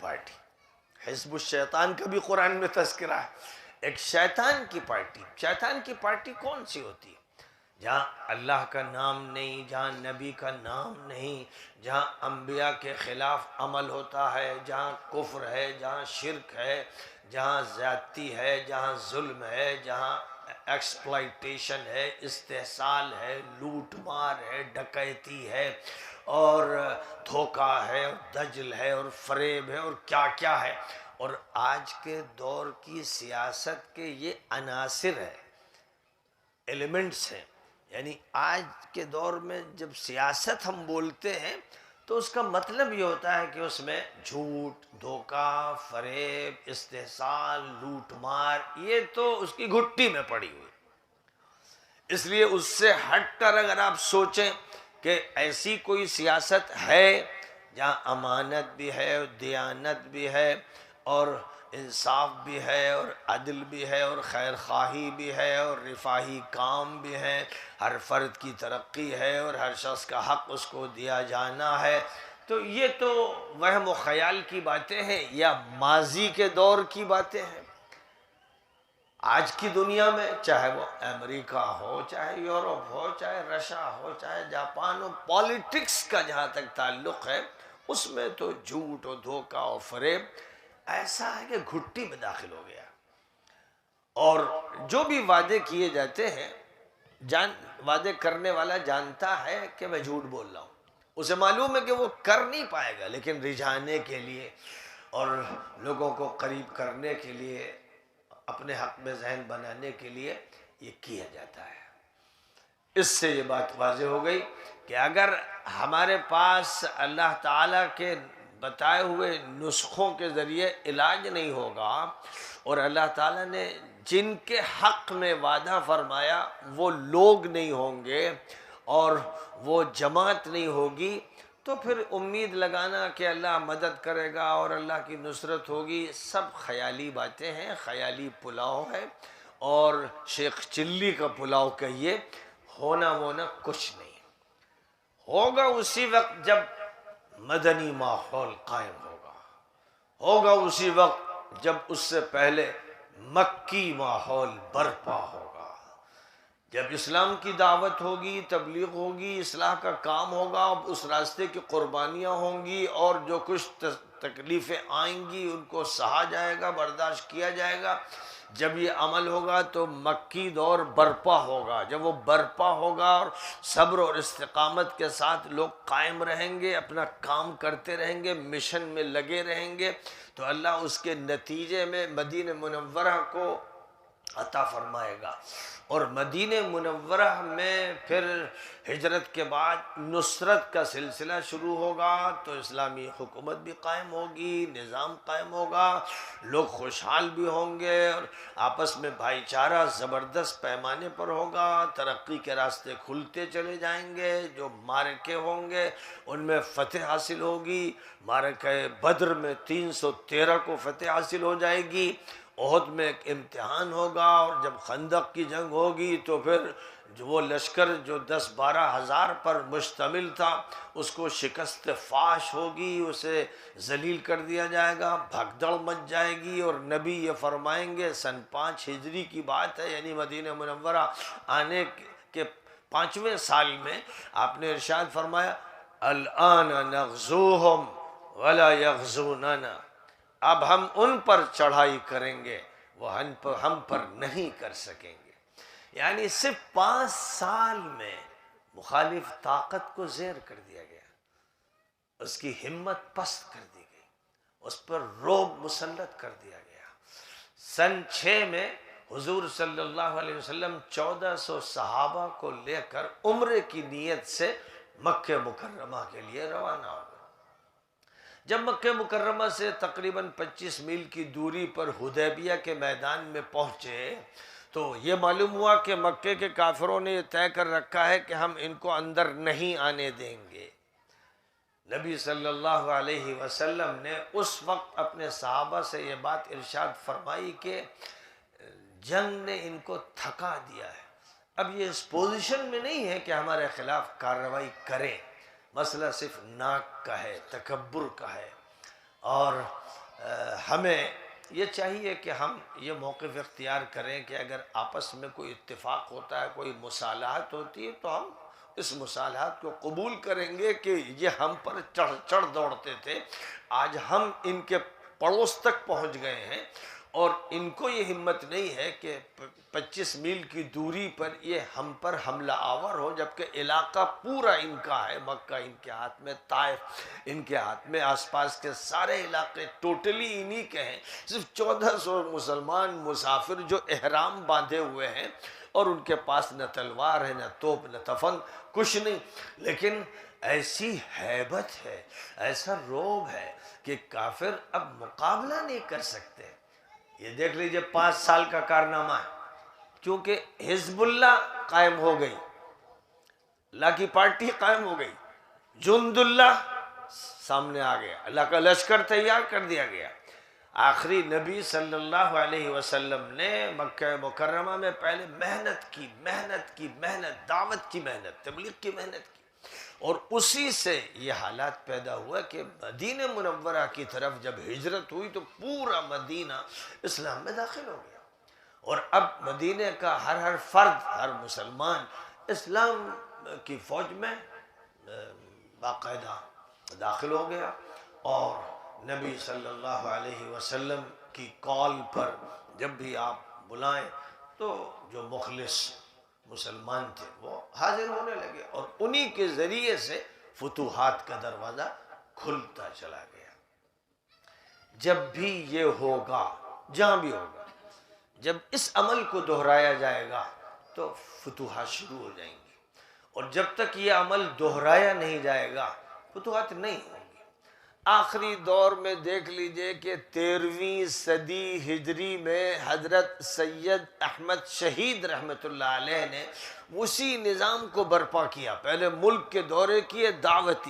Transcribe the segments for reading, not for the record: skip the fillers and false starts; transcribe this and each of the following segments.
Party. حزب الشیطان کا بھی قرآن میں تذکرہ ہے. ایک شیطان کی پارٹی. شیطان کی پارٹی کون سی ہوتی ہے؟ جہاں اللہ کا نام نہیں، جہاں نبی کا نام نہیں، جہاں انبیاء کے خلاف عمل ہوتا ہے، جہاں کفر ہے، جہاں شرک ہے، جہاں زیادتی ہے، جہاں ظلم ہے، جہاں ایکسپلائٹیشن ہے، استحصال ہے، لوٹ مار ہے، ڈکیتی ہے، اور دھوکہ ہے، اور دجل ہے، اور فریب ہے، اور کیا کیا ہے. اور آج کے دور کی سیاست کے یہ عناصر ہیں، ایلیمنٹس ہیں. یعنی آج کے دور میں جب سیاست ہم بولتے ہیں تو اس کا مطلب یہ ہوتا ہے کہ اس میں جھوٹ، دھوکہ، فریب، استحصال، لوٹ مار، یہ تو اس کی گھٹی میں پڑی ہوئی. اس لیے اس سے ہٹ کر اگر آپ سوچیں کہ ایسی کوئی سیاست ہے جہاں امانت بھی ہے، اور دیانت بھی ہے، اور انصاف بھی ہے، اور عدل بھی ہے، اور خیر خواہی بھی ہے، اور رفاہی کام بھی ہے، ہر فرد کی ترقی ہے، اور ہر شخص کا حق اس کو دیا جانا ہے، تو یہ تو وہم و خیال کی باتیں ہیں یا ماضی کے دور کی باتیں ہیں. آج کی دنیا میں چاہے وہ امریکہ ہو، چاہے یورپ ہو، چاہے رشیا ہو، چاہے جاپان ہو، پالیٹکس کا جہاں تک تعلق ہے اس میں تو جھوٹ اور دھوکہ اور فریب ایسا ہے کہ گھٹی میں داخل ہو گیا. اور جو بھی وعدے کیے جاتے ہیں، وعدے کرنے والا جانتا ہے کہ میں جھوٹ بول رہا ہوں، اسے معلوم ہے کہ وہ کر نہیں پائے گا، لیکن رجھانے کے لیے اور لوگوں کو قریب کرنے کے لیے، اپنے حق میں ذہن بنانے کے لیے یہ کیا جاتا ہے. اس سے یہ بات واضح ہو گئی کہ اگر ہمارے پاس اللہ تعالیٰ کے بتائے ہوئے نسخوں کے ذریعے علاج نہیں ہوگا، اور اللہ تعالیٰ نے جن کے حق میں وعدہ فرمایا وہ لوگ نہیں ہوں گے، اور وہ جماعت نہیں ہوگی، تو پھر امید لگانا کہ اللہ مدد کرے گا اور اللہ کی نصرت ہوگی، سب خیالی باتیں ہیں، خیالی پلاؤ ہے. اور شیخ چلی کا پلاؤ کہیے، ہونا وونا کچھ نہیں. ہوگا اسی وقت جب مدنی ماحول قائم ہوگا اسی وقت جب اس سے پہلے مکی ماحول برپا ہوگا، جب اسلام کی دعوت ہوگی، تبلیغ ہوگی، اصلاح کا کام ہوگا، اس راستے کی قربانیاں ہوں گی، اور جو کچھ تکلیفیں آئیں گی ان کو سہا جائے گا، برداشت کیا جائے گا. جب یہ عمل ہوگا تو مکی دور برپا ہوگا. جب وہ برپا ہوگا اور صبر اور استقامت کے ساتھ لوگ قائم رہیں گے، اپنا کام کرتے رہیں گے، مشن میں لگے رہیں گے، تو اللہ اس کے نتیجے میں مدینہ منورہ کو عطا فرمائے گا. اور مدینہ منورہ میں پھر ہجرت کے بعد نصرت کا سلسلہ شروع ہوگا، تو اسلامی حکومت بھی قائم ہوگی، نظام قائم ہوگا، لوگ خوشحال بھی ہوں گے، اور آپس میں بھائی چارہ زبردست پیمانے پر ہوگا، ترقی کے راستے کھلتے چلے جائیں گے. جو معرکے ہوں گے ان میں فتح حاصل ہوگی. معرکہ بدر میں 313 کو فتح حاصل ہو جائے گی. احد میں ایک امتحان ہوگا، اور جب خندق کی جنگ ہوگی تو پھر وہ لشکر جو 10-12 ہزار پر مشتمل تھا اس کو شکست فاش ہوگی، اسے ذلیل کر دیا جائے گا، بھگدڑ مچ جائے گی. اور نبی یہ فرمائیں گے، سن 5 ہجری کی بات ہے، یعنی مدینہ منورہ آنے کے 5ویں سال میں آپ نے ارشاد فرمایا، الآن نغزوہم ولا یغزوننا، اب ہم ان پر چڑھائی کریں گے، وہ ہم پر نہیں کر سکیں گے. یعنی صرف 5 سال میں مخالف طاقت کو زیر کر دیا گیا، اس کی ہمت پست کر دی گئی، اس پر رعب مسلط کر دیا گیا. سن 6 میں حضور صلی اللہ علیہ وسلم 1400 صحابہ کو لے کر عمرے کی نیت سے مکہ مکرمہ کے لیے روانہ ہو گئے. جب مکہ مکرمہ سے تقریباً 25 میل کی دوری پر حدیبیہ کے میدان میں پہنچے تو یہ معلوم ہوا کہ مکے کے کافروں نے یہ طے کر رکھا ہے کہ ہم ان کو اندر نہیں آنے دیں گے. نبی صلی اللہ علیہ وسلم نے اس وقت اپنے صحابہ سے یہ بات ارشاد فرمائی کہ جنگ نے ان کو تھکا دیا ہے، اب یہ اس پوزیشن میں نہیں ہے کہ ہمارے خلاف کارروائی کریں. مسئلہ صرف ناک کا ہے، تکبر کا ہے، اور ہمیں یہ چاہیے کہ ہم یہ موقف اختیار کریں کہ اگر آپس میں کوئی اتفاق ہوتا ہے، کوئی مصالحت ہوتی ہے، تو ہم اس مصالحت کو قبول کریں گے کہ یہ ہم پر چڑھ دوڑتے تھے، آج ہم ان کے پڑوس تک پہنچ گئے ہیں، اور ان کو یہ ہمت نہیں ہے کہ 25 میل کی دوری پر یہ ہم پر حملہ آور ہو، جبکہ علاقہ پورا ان کا ہے، مکہ ان کے ہاتھ میں، طائف ان کے ہاتھ میں، آس پاس کے سارے علاقے ٹوٹلی انہی کے ہیں، صرف 1400 مسلمان مسافر جو احرام باندھے ہوئے ہیں، اور ان کے پاس نہ تلوار ہے، نہ توپ، نہ تفنگ، کچھ نہیں، لیکن ایسی ہیبت ہے، ایسا روب ہے کہ کافر اب مقابلہ نہیں کر سکتے۔ یہ دیکھ لیجئے 5 سال کا کارنامہ ہے، کیونکہ حزب اللہ قائم ہو گئی، اللہ کی پارٹی قائم ہو گئی، جند اللہ سامنے آ گیا، اللہ کا لشکر تیار کر دیا گیا۔ آخری نبی صلی اللہ علیہ وسلم نے مکہ مکرمہ میں پہلے محنت کی، دعوت کی محنت، تبلیغ کی محنت کی، اور اسی سے یہ حالات پیدا ہوا کہ مدینہ منورہ کی طرف جب ہجرت ہوئی تو پورا مدینہ اسلام میں داخل ہو گیا، اور اب مدینہ کا ہر فرد، ہر مسلمان اسلام کی فوج میں باقاعدہ داخل ہو گیا، اور نبی صلی اللہ علیہ وسلم کی کال پر جب بھی آپ بلائیں تو جو مخلص مسلمان تھے وہ حاضر ہونے لگے، اور انہی کے ذریعے سے فتوحات کا دروازہ کھلتا چلا گیا۔ جب بھی یہ ہوگا، جہاں بھی ہوگا، جب اس عمل کو دہرایا جائے گا تو فتوحات شروع ہو جائیں گی، اور جب تک یہ عمل دہرایا نہیں جائے گا فتوحات نہیں ہوں گی۔ آخری دور میں دیکھ لیجئے کہ 13ویں صدی ہجری میں حضرت سید احمد شہید رحمت اللہ علیہ نے اسی نظام کو برپا کیا، پہلے ملک کے دورے کیے، دعوت،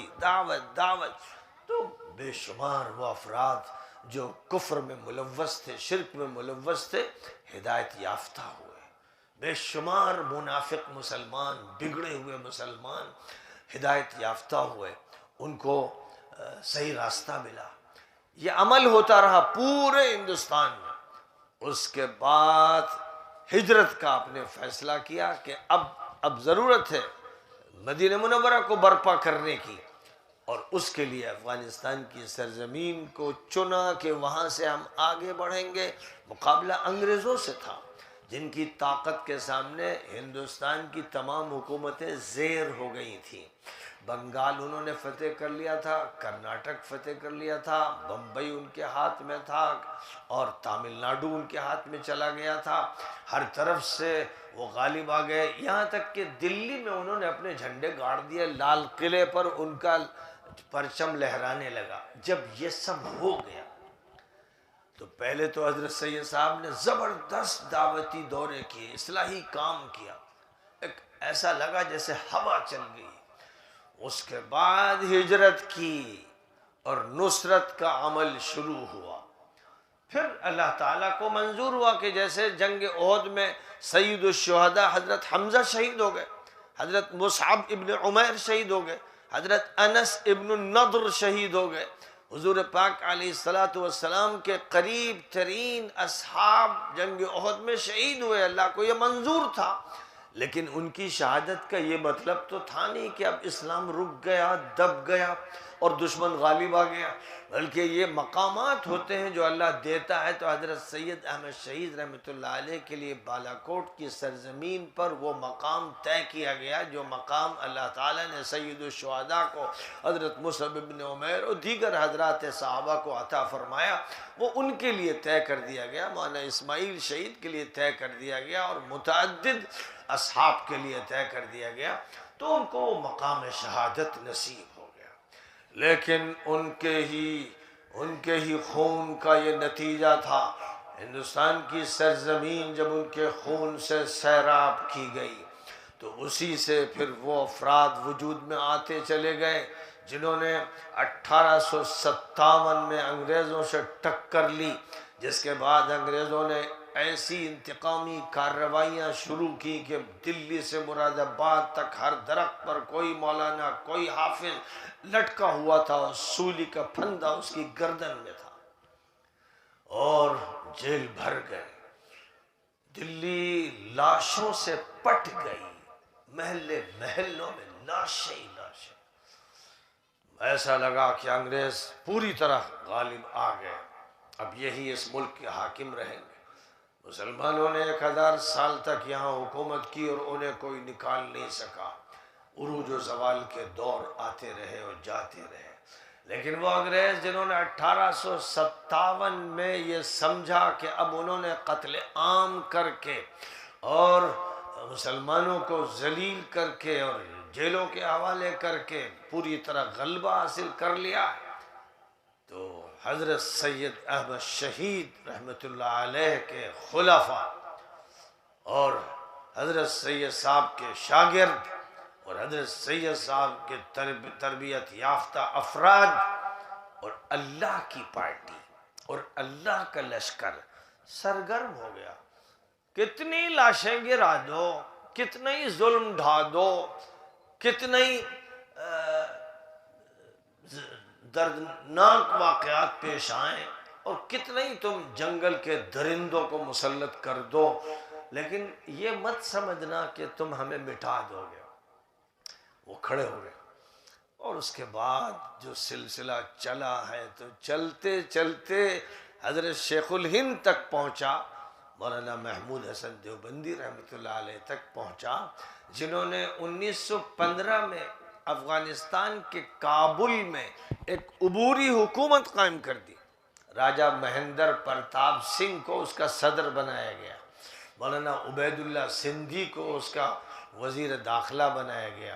تو بے شمار وہ افراد جو کفر میں ملوث تھے، شرک میں ملوث تھے، ہدایت یافتہ ہوئے، بے شمار منافق مسلمان، بگڑے ہوئے مسلمان ہدایت یافتہ ہوئے، ان کو صحیح راستہ ملا۔ یہ عمل ہوتا رہا پورے ہندوستان میں۔ اس کے بعد ہجرت کا آپ نے فیصلہ کیا کہ اب ضرورت ہے مدینہ منورہ کو برپا کرنے کی، اور اس کے لیے افغانستان کی سرزمین کو چنا کہ وہاں سے ہم آگے بڑھیں گے۔ مقابلہ انگریزوں سے تھا، جن کی طاقت کے سامنے ہندوستان کی تمام حکومتیں زیر ہو گئی تھیں۔ بنگال انہوں نے فتح کر لیا تھا، کرناٹک فتح کر لیا تھا، بمبئی ان کے ہاتھ میں تھا، اور تامل ناڈو ان کے ہاتھ میں چلا گیا تھا، ہر طرف سے وہ غالب آ گئے، یہاں تک کہ دلی میں انہوں نے اپنے جھنڈے گاڑ دیے، لال قلعے پر ان کا پرچم لہرانے لگا۔ جب یہ سب ہو گیا تو پہلے تو حضرت سید صاحب نے زبردست دعوتی دورے کیے، اصلاحی کام کیا، ایک ایسا لگا جیسے ہوا چل گئی۔ اس کے بعد ہجرت کی اور نصرت کا عمل شروع ہوا۔ پھر اللہ تعالیٰ کو منظور ہوا کہ جیسے جنگ احد میں سید الشہداء حضرت حمزہ شہید ہو گئے، حضرت مصعب ابن عمیر شہید ہو گئے، حضرت انس ابن النضر شہید ہو گئے، حضور پاک علیہ السلام کے قریب ترین اصحاب جنگ احد میں شہید ہوئے۔ اللہ کو یہ منظور تھا، لیکن ان کی شہادت کا یہ مطلب تو تھا نہیں کہ اب اسلام رک گیا، دب گیا اور دشمن غالب آ گیا، بلکہ یہ مقامات ہوتے ہیں جو اللہ دیتا ہے۔ تو حضرت سید احمد شہید رحمۃ اللہ علیہ کے لیے بالاکوٹ کی سرزمین پر وہ مقام طے کیا گیا جو مقام اللہ تعالیٰ نے سید الشہداء کو، حضرت مصعب بن عمیر اور دیگر حضرات صحابہ کو عطا فرمایا، وہ ان کے لیے طے کر دیا گیا، مولانا اسماعیل شہید کے لیے طے کر دیا گیا، اور متعدد اصحاب کے لیے طے کر دیا گیا، تو ان کو وہ مقام شہادت نصیب ہو گیا۔ لیکن ان کے ہی خون کا یہ نتیجہ تھا، ہندوستان کی سرزمین جب ان کے خون سے سیراب کی گئی تو اسی سے پھر وہ افراد وجود میں آتے چلے گئے جنہوں نے 1857 میں انگریزوں سے ٹکر لی، جس کے بعد انگریزوں نے ایسی انتقامی کارروائیاں شروع کی کہ دلی سے مراد آباد تک ہر درخت پر کوئی مولانا، کوئی حافظ لٹکا ہوا تھا، اور سولی کا پھندا اس کی گردن میں تھا، اور جیل بھر گئے، دلی لاشوں سے پٹ گئی، محلوں میں لاشیں ہی لاشیں۔ ایسا لگا کہ انگریز پوری طرح غالب آ گئے، اب یہی اس ملک کے حاکم رہیں گے۔ مسلمانوں نے 1000 سال تک یہاں حکومت کی اور انہیں کوئی نکال نہیں سکا، عروج و زوال کے دور آتے رہے اور جاتے رہے، لیکن وہ انگریز جنہوں نے 1857 میں یہ سمجھا کہ اب انہوں نے قتل عام کر کے اور مسلمانوں کو ذلیل کر کے اور جیلوں کے حوالے کر کے پوری طرح غلبہ حاصل کر لیا، تو حضرت سید احمد شہید رحمۃ اللہ علیہ کے خلفاء اور حضرت سید صاحب کے شاگرد اور حضرت سید صاحب کے تربیت یافتہ افراد اور اللہ کی پارٹی اور اللہ کا لشکر سرگرم ہو گیا۔ کتنی لاشیں گرا دو، کتنا ہی ظلم ڈھا دو، کتنے ہی دردناک واقعات پیش آئیں اور کتنے ہی تم جنگل کے درندوں کو مسلط کر دو، لیکن یہ مت سمجھنا کہ تم ہمیں مٹا دو گے۔ وہ کھڑے ہو گئے اور اس کے بعد جو سلسلہ چلا ہے تو چلتے چلتے حضرت شیخ الہند تک پہنچا، مولانا محمود حسن دیوبندی رحمۃ اللہ علیہ تک پہنچا، جنہوں نے 1915 میں افغانستان کے کابل میں ایک عبوری حکومت قائم کر دی۔ راجہ مہندر پرتاپ سنگھ کو اس کا صدر بنایا گیا، مولانا عبید اللہ سندھی کو اس کا وزیر داخلہ بنایا گیا،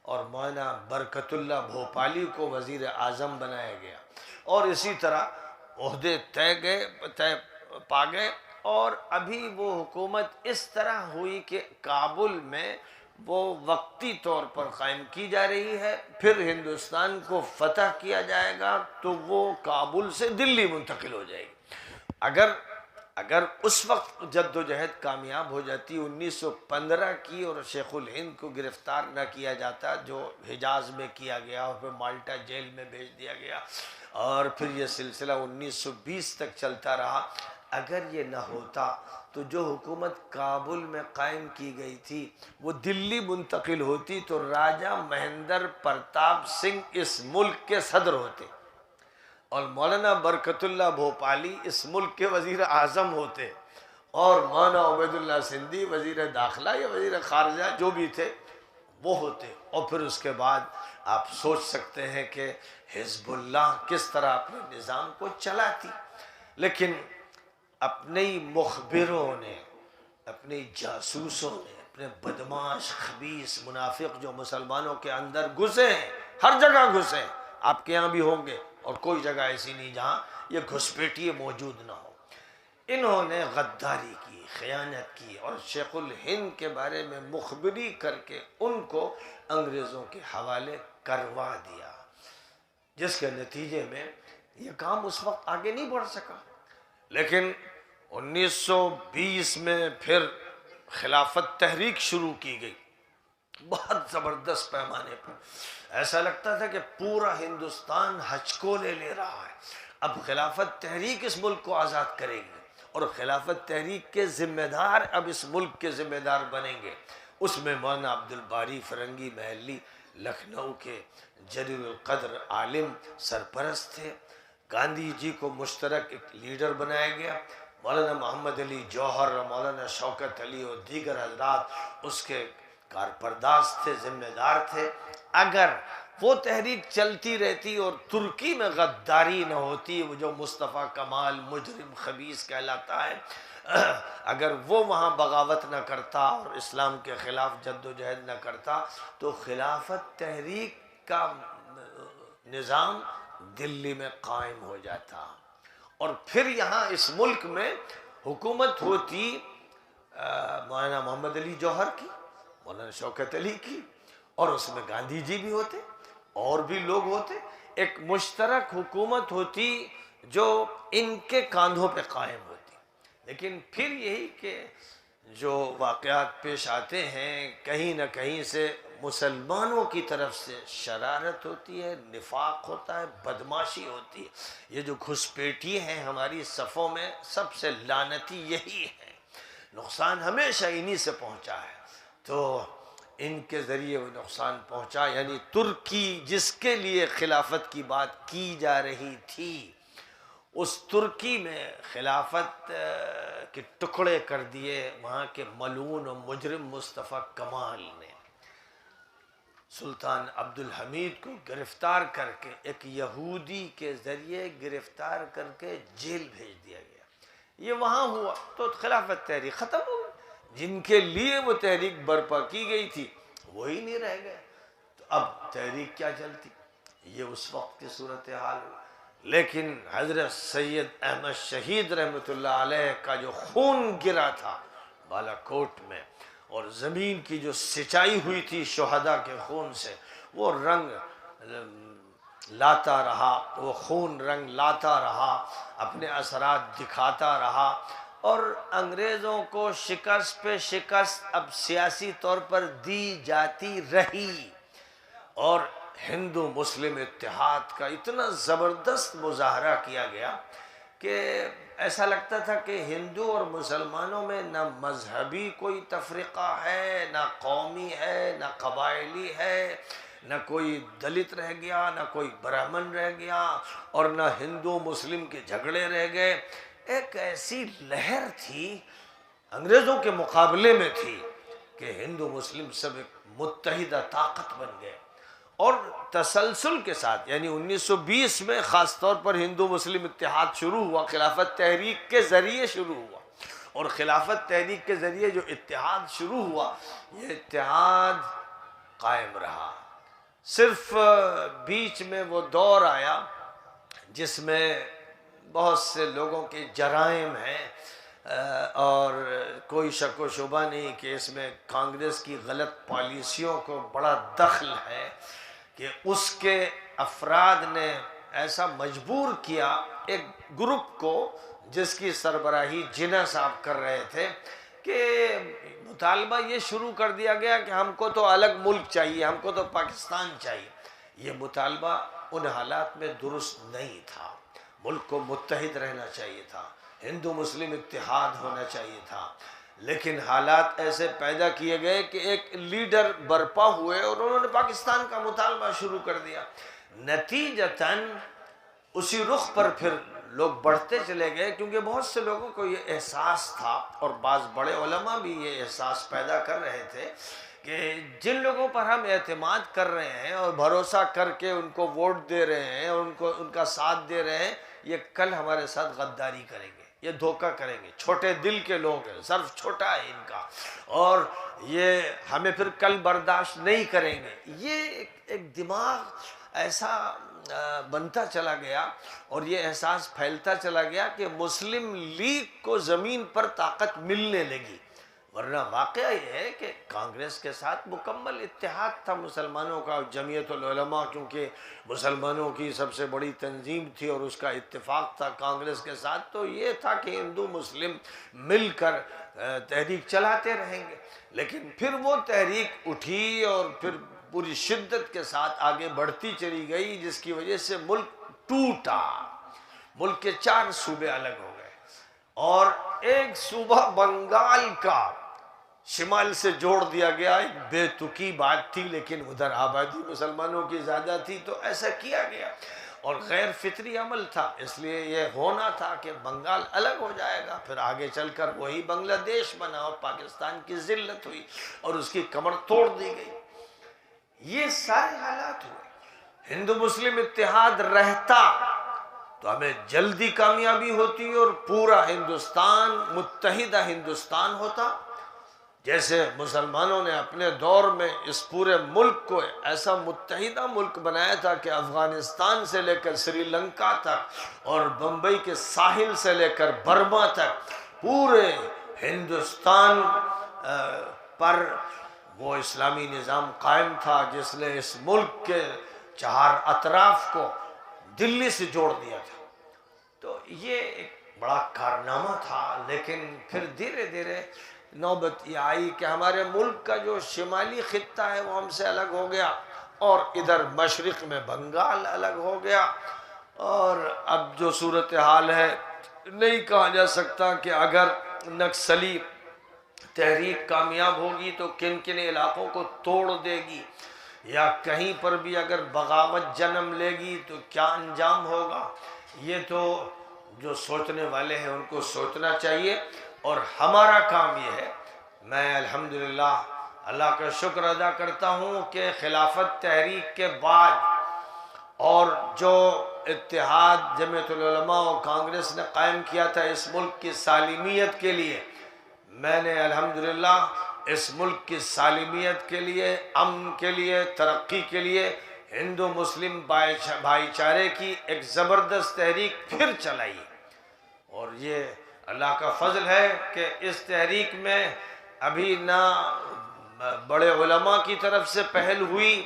اور مولانا برکت اللہ بھوپالی کو وزیر اعظم بنایا گیا، اور اسی طرح عہدے طے پا گئے۔ اور ابھی وہ حکومت اس طرح ہوئی کہ کابل میں وہ وقتی طور پر قائم کی جا رہی ہے، پھر ہندوستان کو فتح کیا جائے گا تو وہ کابل سے دلی منتقل ہو جائے گی۔ اگر اس وقت جد و جہد کامیاب ہو جاتی 1915 کی اور شیخ الہند کو گرفتار نہ کیا جاتا جو حجاز میں کیا گیا اور پھر مالٹا جیل میں بھیج دیا گیا، اور پھر یہ سلسلہ 1920 تک چلتا رہا، اگر یہ نہ ہوتا تو جو حکومت کابل میں قائم کی گئی تھی وہ دلی منتقل ہوتی تو راجہ مہندر پرتاپ سنگھ اس ملک کے صدر ہوتے اور مولانا برکت اللہ بھوپالی اس ملک کے وزیر اعظم ہوتے، اور مولانا عبید اللہ سندھی وزیر داخلہ یا وزیر خارجہ جو بھی تھے وہ ہوتے، اور پھر اس کے بعد آپ سوچ سکتے ہیں کہ حزب اللہ کس طرح اپنے نظام کو چلاتی۔ لیکن اپنے مخبروں نے، اپنے جاسوسوں نے، اپنے بدماش خبیث منافق جو مسلمانوں کے اندر گھسے ہیں، ہر جگہ گھسے ہیں، آپ کے یہاں بھی ہوں گے، اور کوئی جگہ ایسی نہیں جہاں یہ گھسپیٹی موجود نہ ہو، انہوں نے غداری کی، خیانت کی، اور شیخ الہند کے بارے میں مخبری کر کے ان کو انگریزوں کے حوالے کروا دیا، جس کے نتیجے میں یہ کام اس وقت آگے نہیں بڑھ سکا۔ لیکن 1920 میں پھر خلافت تحریک شروع کی گئی، بہت زبردست پیمانے پر، ایسا لگتا تھا کہ پورا ہندوستان حج کو لے رہا ہے، اب خلافت تحریک اس ملک کو آزاد کرے گی، اور خلافت تحریک کے ذمہ دار اب اس ملک کے ذمہ دار بنیں گے۔ اس میں مولانا عبد الباری فرنگی محلی لکھنؤ کے جلیل القدر عالم سرپرست تھے، گاندھی جی کو مشترک ایک لیڈر بنایا گیا، مولانا محمد علی جوہر اور مولانا شوکت علی اور دیگر حضرات اس کے کارپرداز تھے، ذمہ دار تھے۔ اگر وہ تحریک چلتی رہتی اور ترکی میں غداری نہ ہوتی، وہ جو مصطفیٰ کمال مجرم خبیث کہلاتا ہے، اگر وہ وہاں بغاوت نہ کرتا اور اسلام کے خلاف جد و جہد نہ کرتا تو خلافت تحریک کا نظام دلی میں قائم ہو جاتا، اور پھر یہاں اس ملک میں حکومت ہوتی مولانا محمد علی جوہر کی، مولانا شوکت علی کی، اور اس میں گاندھی جی بھی ہوتے اور بھی لوگ ہوتے، ایک مشترک حکومت ہوتی جو ان کے کاندھوں پہ قائم ہوتی۔ لیکن پھر یہی کہ جو واقعات پیش آتے ہیں کہیں نہ کہیں سے مسلمانوں کی طرف سے شرارت ہوتی ہے، نفاق ہوتا ہے، بدماشی ہوتی ہے۔ یہ جو گھسپیٹی ہیں ہماری صفوں میں سب سے لعنتی یہی ہے، نقصان ہمیشہ انہی سے پہنچا ہے۔ تو ان کے ذریعے وہ نقصان پہنچا، یعنی ترکی جس کے لیے خلافت کی بات کی جا رہی تھی، اس ترکی میں خلافت کے ٹکڑے کر دیے وہاں کے ملعون و مجرم مصطفیٰ کمال نے۔ سلطان عبدالحمید کو گرفتار کر کے ایک یہودی کے ذریعے گرفتار کر کے جیل بھیج دیا گیا۔ یہ وہاں ہوا تو خلافت تحریک ختم ہو گئی، جن کے لیے وہ تحریک برپا کی گئی تھی وہی نہیں رہ گئے، تو اب تحریک کیا چلتی؟ یہ اس وقت کی صورتحال ہوئی۔ لیکن حضرت سید احمد شہید رحمۃ اللہ علیہ کا جو خون گرا تھا بالا کوٹ میں، اور زمین کی جو سچائی ہوئی تھی شہداء کے خون سے، وہ رنگ لاتا رہا، وہ خون رنگ لاتا رہا، اپنے اثرات دکھاتا رہا، اور انگریزوں کو شکست پہ شکست اب سیاسی طور پر دی جاتی رہی، اور ہندو مسلم اتحاد کا اتنا زبردست مظاہرہ کیا گیا کہ ایسا لگتا تھا کہ ہندو اور مسلمانوں میں نہ مذہبی کوئی تفرقہ ہے، نہ قومی ہے، نہ قبائلی ہے، نہ کوئی دلت رہ گیا، نہ کوئی برہمن رہ گیا، اور نہ ہندو مسلم کے جھگڑے رہ گئے۔ ایک ایسی لہر تھی انگریزوں کے مقابلے میں تھی کہ ہندو مسلم سب ایک متحدہ طاقت بن گئے، اور تسلسل کے ساتھ، یعنی 1920 میں خاص طور پر ہندو مسلم اتحاد شروع ہوا، خلافت تحریک کے ذریعے شروع ہوا، اور خلافت تحریک کے ذریعے جو اتحاد شروع ہوا یہ اتحاد قائم رہا۔ صرف بیچ میں وہ دور آیا جس میں بہت سے لوگوں کے جرائم ہیں، اور کوئی شک و شبہ نہیں کہ اس میں کانگریس کی غلط پالیسیوں کو بڑا دخل ہے، کہ اس کے افراد نے ایسا مجبور کیا ایک گروپ کو جس کی سربراہی جناح صاحب کر رہے تھے، کہ مطالبہ یہ شروع کر دیا گیا کہ ہم کو تو الگ ملک چاہیے، ہم کو تو پاکستان چاہیے۔ یہ مطالبہ ان حالات میں درست نہیں تھا، ملک کو متحد رہنا چاہیے تھا، ہندو مسلم اتحاد ہونا چاہیے تھا، لیکن حالات ایسے پیدا کیے گئے کہ ایک لیڈر برپا ہوئے اور انہوں نے پاکستان کا مطالبہ شروع کر دیا۔ نتیجتاً اسی رخ پر پھر لوگ بڑھتے چلے گئے، کیونکہ بہت سے لوگوں کو یہ احساس تھا، اور بعض بڑے علماء بھی یہ احساس پیدا کر رہے تھے کہ جن لوگوں پر ہم اعتماد کر رہے ہیں اور بھروسہ کر کے ان کو ووٹ دے رہے ہیں اور ان کا ساتھ دے رہے ہیں، یہ کل ہمارے ساتھ غداری کریں گے، یہ دھوکہ کریں گے، چھوٹے دل کے لوگ ہیں، صرف چھوٹا ہے ان کا، اور یہ ہمیں پھر کل برداشت نہیں کریں گے۔ یہ ایک دماغ ایسا بنتا چلا گیا اور یہ احساس پھیلتا چلا گیا کہ مسلم لیگ کو زمین پر طاقت ملنے لگی، ورنہ واقعہ یہ ہے کہ کانگریس کے ساتھ مکمل اتحاد تھا مسلمانوں کا۔ جمعیت العلماء کیونکہ مسلمانوں کی سب سے بڑی تنظیم تھی اور اس کا اتفاق تھا کانگریس کے ساتھ، تو یہ تھا کہ ہندو مسلم مل کر تحریک چلاتے رہیں گے۔ لیکن پھر وہ تحریک اٹھی اور پھر پوری شدت کے ساتھ آگے بڑھتی چلی گئی، جس کی وجہ سے ملک ٹوٹا، ملک کے 4 صوبے الگ ہو گئے، اور ایک صوبہ بنگال کا شمال سے جوڑ دیا گیا۔ ایک بے تکی بات تھی، لیکن ادھر آبادی مسلمانوں کی زیادہ تھی تو ایسا کیا گیا، اور غیر فطری عمل تھا، اس لیے یہ ہونا تھا کہ بنگال الگ ہو جائے گا، پھر آگے چل کر وہی بنگلہ دیش بنا اور پاکستان کی ذلت ہوئی اور اس کی کمر توڑ دی گئی۔ یہ سارے حالات ہوئے۔ ہندو مسلم اتحاد رہتا تو ہمیں جلدی کامیابی ہوتی اور پورا ہندوستان متحدہ ہندوستان ہوتا، جیسے مسلمانوں نے اپنے دور میں اس پورے ملک کو ایسا متحدہ ملک بنایا تھا کہ افغانستان سے لے کر سری لنکا تک اور بمبئی کے ساحل سے لے کر برما تک پورے ہندوستان پر وہ اسلامی نظام قائم تھا جس نے اس ملک کے 4 اطراف کو دلی سے جوڑ دیا تھا۔ تو یہ ایک بڑا کارنامہ تھا، لیکن پھر دھیرے دھیرے نوبت یہ آئی کہ ہمارے ملک کا جو شمالی خطہ ہے وہ ہم سے الگ ہو گیا، اور ادھر مشرق میں بنگال الگ ہو گیا، اور اب جو صورتحال ہے نہیں کہا جا سکتا کہ اگر نکسلی تحریک کامیاب ہوگی تو کن کن علاقوں کو توڑ دے گی، یا کہیں پر بھی اگر بغاوت جنم لے گی تو کیا انجام ہوگا۔ یہ تو جو سوچنے والے ہیں ان کو سوچنا چاہیے، اور ہمارا کام یہ ہے، میں الحمدللہ اللہ کا شکر ادا کرتا ہوں کہ خلافت تحریک کے بعد اور جو اتحاد جمعیت العلماء و کانگریس نے قائم کیا تھا اس ملک کی سالمیت کے لیے، میں نے الحمدللہ اس ملک کی سالمیت کے لیے، امن کے لیے، ترقی کے لیے ہندو مسلم بھائی چارے کی ایک زبردست تحریک پھر چلائی، اور یہ اللہ کا فضل ہے کہ اس تحریک میں ابھی نہ بڑے علماء کی طرف سے پہل ہوئی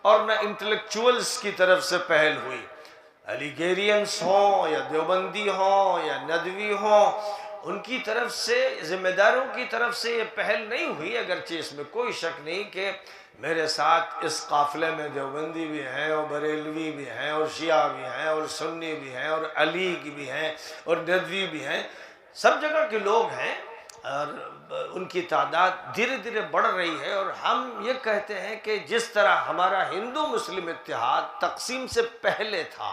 اور نہ انٹلیکچوئلز کی طرف سے پہل ہوئی، علی گیرینس ہوں یا دیوبندی ہوں یا ندوی ہوں، ان کی طرف سے، ذمہ داروں کی طرف سے یہ پہل نہیں ہوئی، اگرچہ اس میں کوئی شک نہیں کہ میرے ساتھ اس قافلے میں دیوبندی بھی ہیں اور بریلوی بھی ہیں اور شیعہ بھی ہیں اور سنی بھی ہیں اور علی کی بھی ہیں اور ندوی بھی ہیں، سب جگہ کے لوگ ہیں، اور ان کی تعداد دھیرے دھیرے بڑھ رہی ہے۔ اور ہم یہ کہتے ہیں کہ جس طرح ہمارا ہندو مسلم اتحاد تقسیم سے پہلے تھا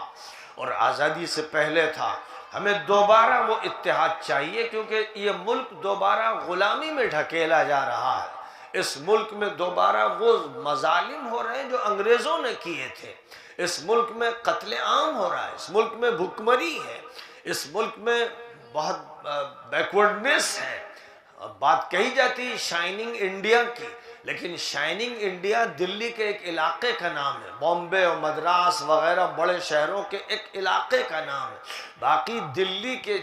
اور آزادی سے پہلے تھا، ہمیں دوبارہ وہ اتحاد چاہیے، کیونکہ یہ ملک دوبارہ غلامی میں ڈھکیلا جا رہا ہے، اس ملک میں دوبارہ وہ مظالم ہو رہے ہیں جو انگریزوں نے کیے تھے، اس ملک میں قتل عام ہو رہا ہے، اس ملک میں بھکمری ہے، اس ملک میں بہت بیکورڈنس ہے۔ بات کہی جاتی شائننگ انڈیا کی، لیکن شائننگ انڈیا دلی کے ایک علاقے کا نام ہے، بامبے اور مدراس وغیرہ بڑے شہروں کے ایک علاقے کا نام ہے، باقی دلی کے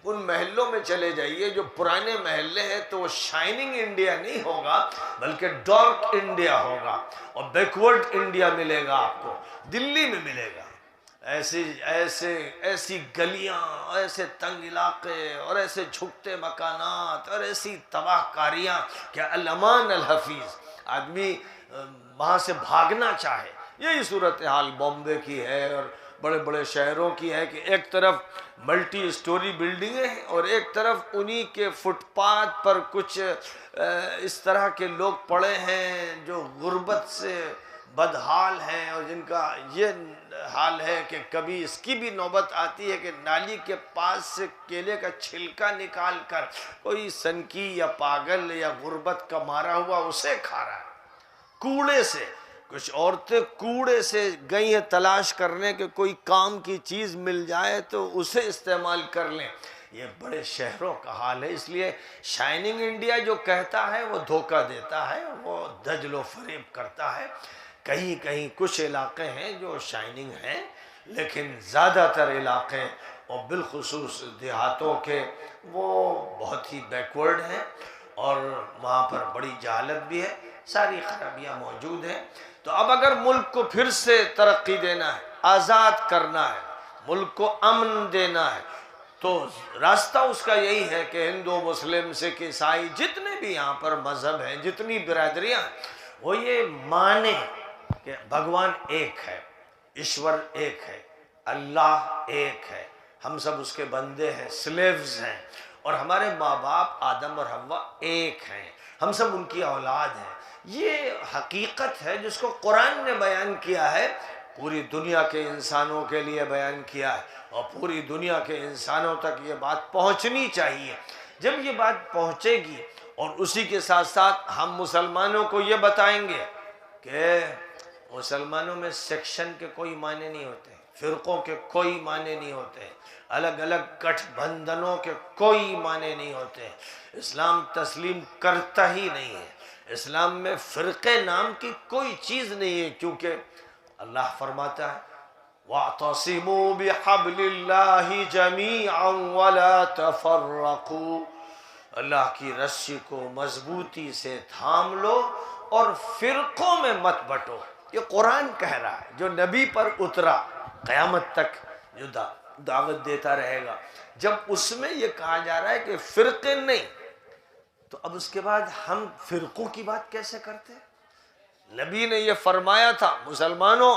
ان محلوں میں چلے جائیے جو پرانے محلے ہیں تو وہ شائننگ انڈیا نہیں ہوگا بلکہ ڈارک انڈیا ہوگا، اور بیکورڈ انڈیا ملے گا آپ کو، دلی میں ملے گا۔ ایسی گلیاں، ایسے تنگ علاقے اور ایسے جھکتے مکانات اور ایسی تباہ کاریاں کہ الامان الحفیظ، آدمی وہاں سے بھاگنا چاہے۔ یہی صورتحال بامبے کی ہے اور بڑے بڑے شہروں کی ہے کہ ایک طرف ملٹی اسٹوری بلڈنگیں ہیں اور ایک طرف انہی کے فٹ پاتھ پر کچھ اس طرح کے لوگ پڑے ہیں جو غربت سے بدحال ہیں، اور جن کا یہ حال ہے کہ کبھی اس کی بھی نوبت آتی ہے کہ نالی کے پاس سے کیلے کا چھلکا نکال کر کوئی سنکی یا پاگل یا غربت کا مارا ہوا اسے کھا رہا ہے، کوڑے سے۔ کچھ عورتیں کوڑے سے گئی ہیں تلاش کرنے کہ کوئی کام کی چیز مل جائے تو اسے استعمال کر لیں۔ یہ بڑے شہروں کا حال ہے، اس لیے شائننگ انڈیا جو کہتا ہے وہ دھوکہ دیتا ہے، وہ دجل و فریب کرتا ہے۔ کہیں کہیں کچھ علاقے ہیں جو شائننگ ہیں، لیکن زیادہ تر علاقے اور بالخصوص دیہاتوں کے وہ بہت ہی بیکورڈ ہیں، اور وہاں پر بڑی جہالت بھی ہے، ساری خرابیاں موجود ہیں۔ تو اب اگر ملک کو پھر سے ترقی دینا ہے، آزاد کرنا ہے، ملک کو امن دینا ہے، تو راستہ اس کا یہی ہے کہ ہندو مسلم سکھ عیسائی جتنے بھی یہاں پر مذہب ہیں، جتنی برادریاں ہیں، وہ یہ مانے کہ بھگوان ایک ہے، ایشور ایک ہے، اللہ ایک ہے، ہم سب اس کے بندے ہیں، سلیوز ہیں، اور ہمارے ماں باپ آدم اور حوا ایک ہیں، ہم سب ان کی اولاد ہیں۔ یہ حقیقت ہے جس کو قرآن نے بیان کیا ہے، پوری دنیا کے انسانوں کے لیے بیان کیا ہے، اور پوری دنیا کے انسانوں تک یہ بات پہنچنی چاہیے۔ جب یہ بات پہنچے گی، اور اسی کے ساتھ ساتھ ہم مسلمانوں کو یہ بتائیں گے کہ مسلمانوں میں سیکشن کے کوئی معنی نہیں ہوتے، فرقوں کے کوئی معنی نہیں ہوتے، الگ الگ گٹھ بندھنوں کے کوئی معنی نہیں ہوتے، اسلام تسلیم کرتا ہی نہیں ہے، اسلام میں فرقے نام کی کوئی چیز نہیں ہے، کیونکہ اللہ فرماتا ہے وَاعْتَصِمُوا بِحَبْلِ اللَّهِ جَمِيعًا وَلَا تَفَرَّقُوا، اللہ کی رسی کو مضبوطی سے تھام لو اور فرقوں میں مت بٹو۔ یہ قرآن کہہ رہا ہے جو نبی پر اترا، قیامت تک جو دعوت دیتا رہے گا، جب اس میں یہ کہا جا رہا ہے کہ فرقے نہیں، تو اب اس کے بعد ہم فرقوں کی بات کیسے کرتے؟ نبی نے یہ فرمایا تھا مسلمانوں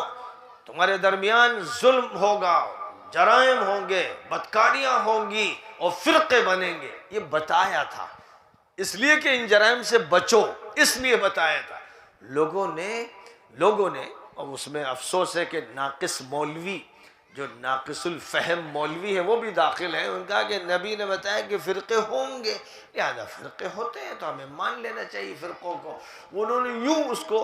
تمہارے درمیان ظلم ہوگا، جرائم ہوں گے، بدکاریاں ہوں گی اور فرقے بنیں گے، یہ بتایا تھا، اس لیے کہ ان جرائم سے بچو، اس لیے بتایا تھا۔ لوگوں نے اور اس میں افسوس ہے کہ ناقص مولوی، جو ناقص الفہم مولوی ہے وہ بھی داخل ہیں، ان کا کہ نبی نے بتایا کہ فرقے ہوں گے، لہذا فرقے ہوتے ہیں تو ہمیں مان لینا چاہیے فرقوں کو، انہوں نے یوں اس کو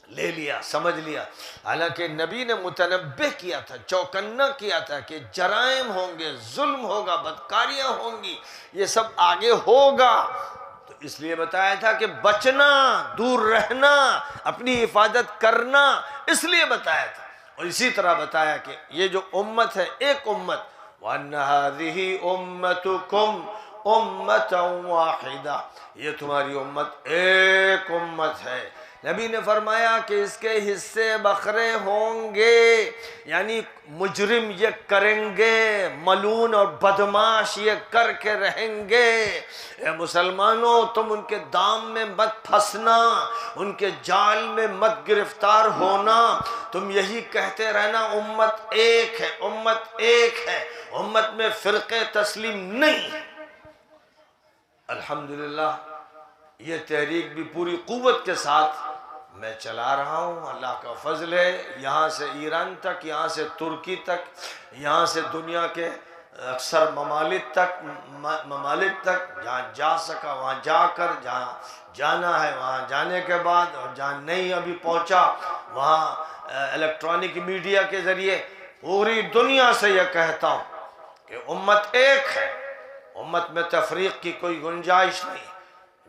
لے لیا، سمجھ لیا، حالانکہ نبی نے متنبہ کیا تھا، چوکنا کیا تھا کہ جرائم ہوں گے، ظلم ہوگا، بدکاریاں ہوں گی، یہ سب آگے ہوگا، تو اس لیے بتایا تھا کہ بچنا، دور رہنا، اپنی حفاظت کرنا، اس لیے بتایا تھا۔ اور اسی طرح بتایا کہ یہ جو امت ہے، ایک امت، وَأَنَّ هَذِهِ أُمَّتُكُمْ أُمَّةً وَاحِدَةً، یہ تمہاری امت ایک امت ہے۔ نبی نے فرمایا کہ اس کے حصے بکھرے ہوں گے، یعنی مجرم یہ کریں گے، ملعون اور بدماش یہ کر کے رہیں گے۔ اے مسلمانوں تم ان کے دام میں مت پھنسنا، ان کے جال میں مت گرفتار ہونا، تم یہی کہتے رہنا امت ایک ہے، امت ایک ہے، امت میں فرقے تسلیم نہیں ہے۔ الحمدللہ یہ تحریک بھی پوری قوت کے ساتھ میں چلا رہا ہوں، اللہ کا فضل ہے، یہاں سے ایران تک، یہاں سے ترکی تک، یہاں سے دنیا کے اکثر ممالک تک جہاں جا سکا وہاں جا کر، جہاں جانا ہے وہاں جانے کے بعد، اور جہاں نہیں ابھی پہنچا وہاں الیکٹرانک میڈیا کے ذریعے پوری دنیا سے یہ کہتا ہوں کہ امت ایک ہے، امت میں تفریق کی کوئی گنجائش نہیں۔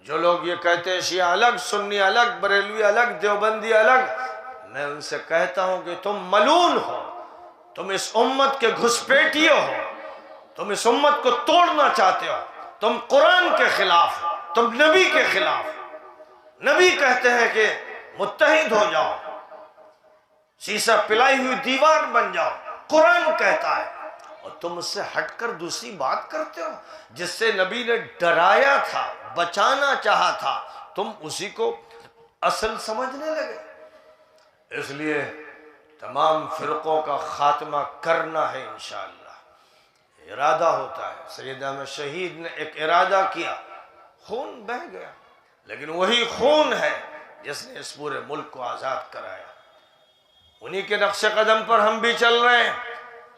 جو لوگ یہ کہتے ہیں شیعہ الگ، سنی الگ، بریلوی الگ، دیوبندی الگ، میں ان سے کہتا ہوں کہ تم ملعون ہو، تم اس امت کے گھسپیٹیے ہو، تم اس امت کو توڑنا چاہتے ہو، تم قرآن کے خلاف ہو، تم نبی کے خلاف ہو۔ نبی کہتے ہیں کہ متحد ہو جاؤ، شیشہ پلائی ہوئی دیوار بن جاؤ، قرآن کہتا ہے، اور تم اس سے ہٹ کر دوسری بات کرتے ہو جس سے نبی نے ڈرایا تھا، بچانا چاہا تھا، تم اسی کو اصل سمجھنے لگے۔ اس لیے تمام فرقوں کا خاتمہ کرنا ہے انشاءاللہ، ارادہ ہوتا ہے۔ سید احمد شہید نے ایک ارادہ کیا، خون بہہ گیا، لیکن وہی خون ہے جس نے اس پورے ملک کو آزاد کرایا، انہی کے نقش قدم پر ہم بھی چل رہے ہیں۔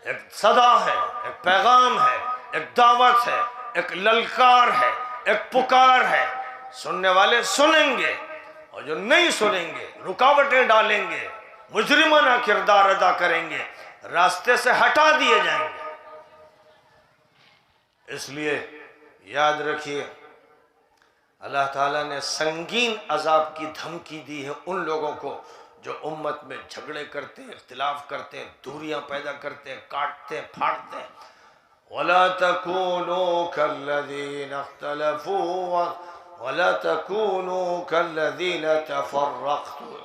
ایک صدا ہے، ایک پیغام ہے، ایک دعوت ہے، ایک للکار ہے، ایک پکار ہے، سننے والے سنیں گے اور جو نہیں سنیں گے رکاوٹیں ڈالیں گے، مجرمانہ کردار ادا کریں گے، راستے سے ہٹا دیے جائیں گے۔ اس لیے یاد رکھیے اللہ تعالیٰ نے سنگین عذاب کی دھمکی دی ہے ان لوگوں کو جو امت میں جھگڑے کرتے ہیں، اختلاف کرتے ہیں، دوریاں پیدا کرتے ہیں، کاٹتے ہیں، پھاڑتے ہیں۔ وَلَا تَكُونُوا كَالَّذِينَ اخْتَلَفُوا وَلَا تَكُونُوا كَالَّذِينَ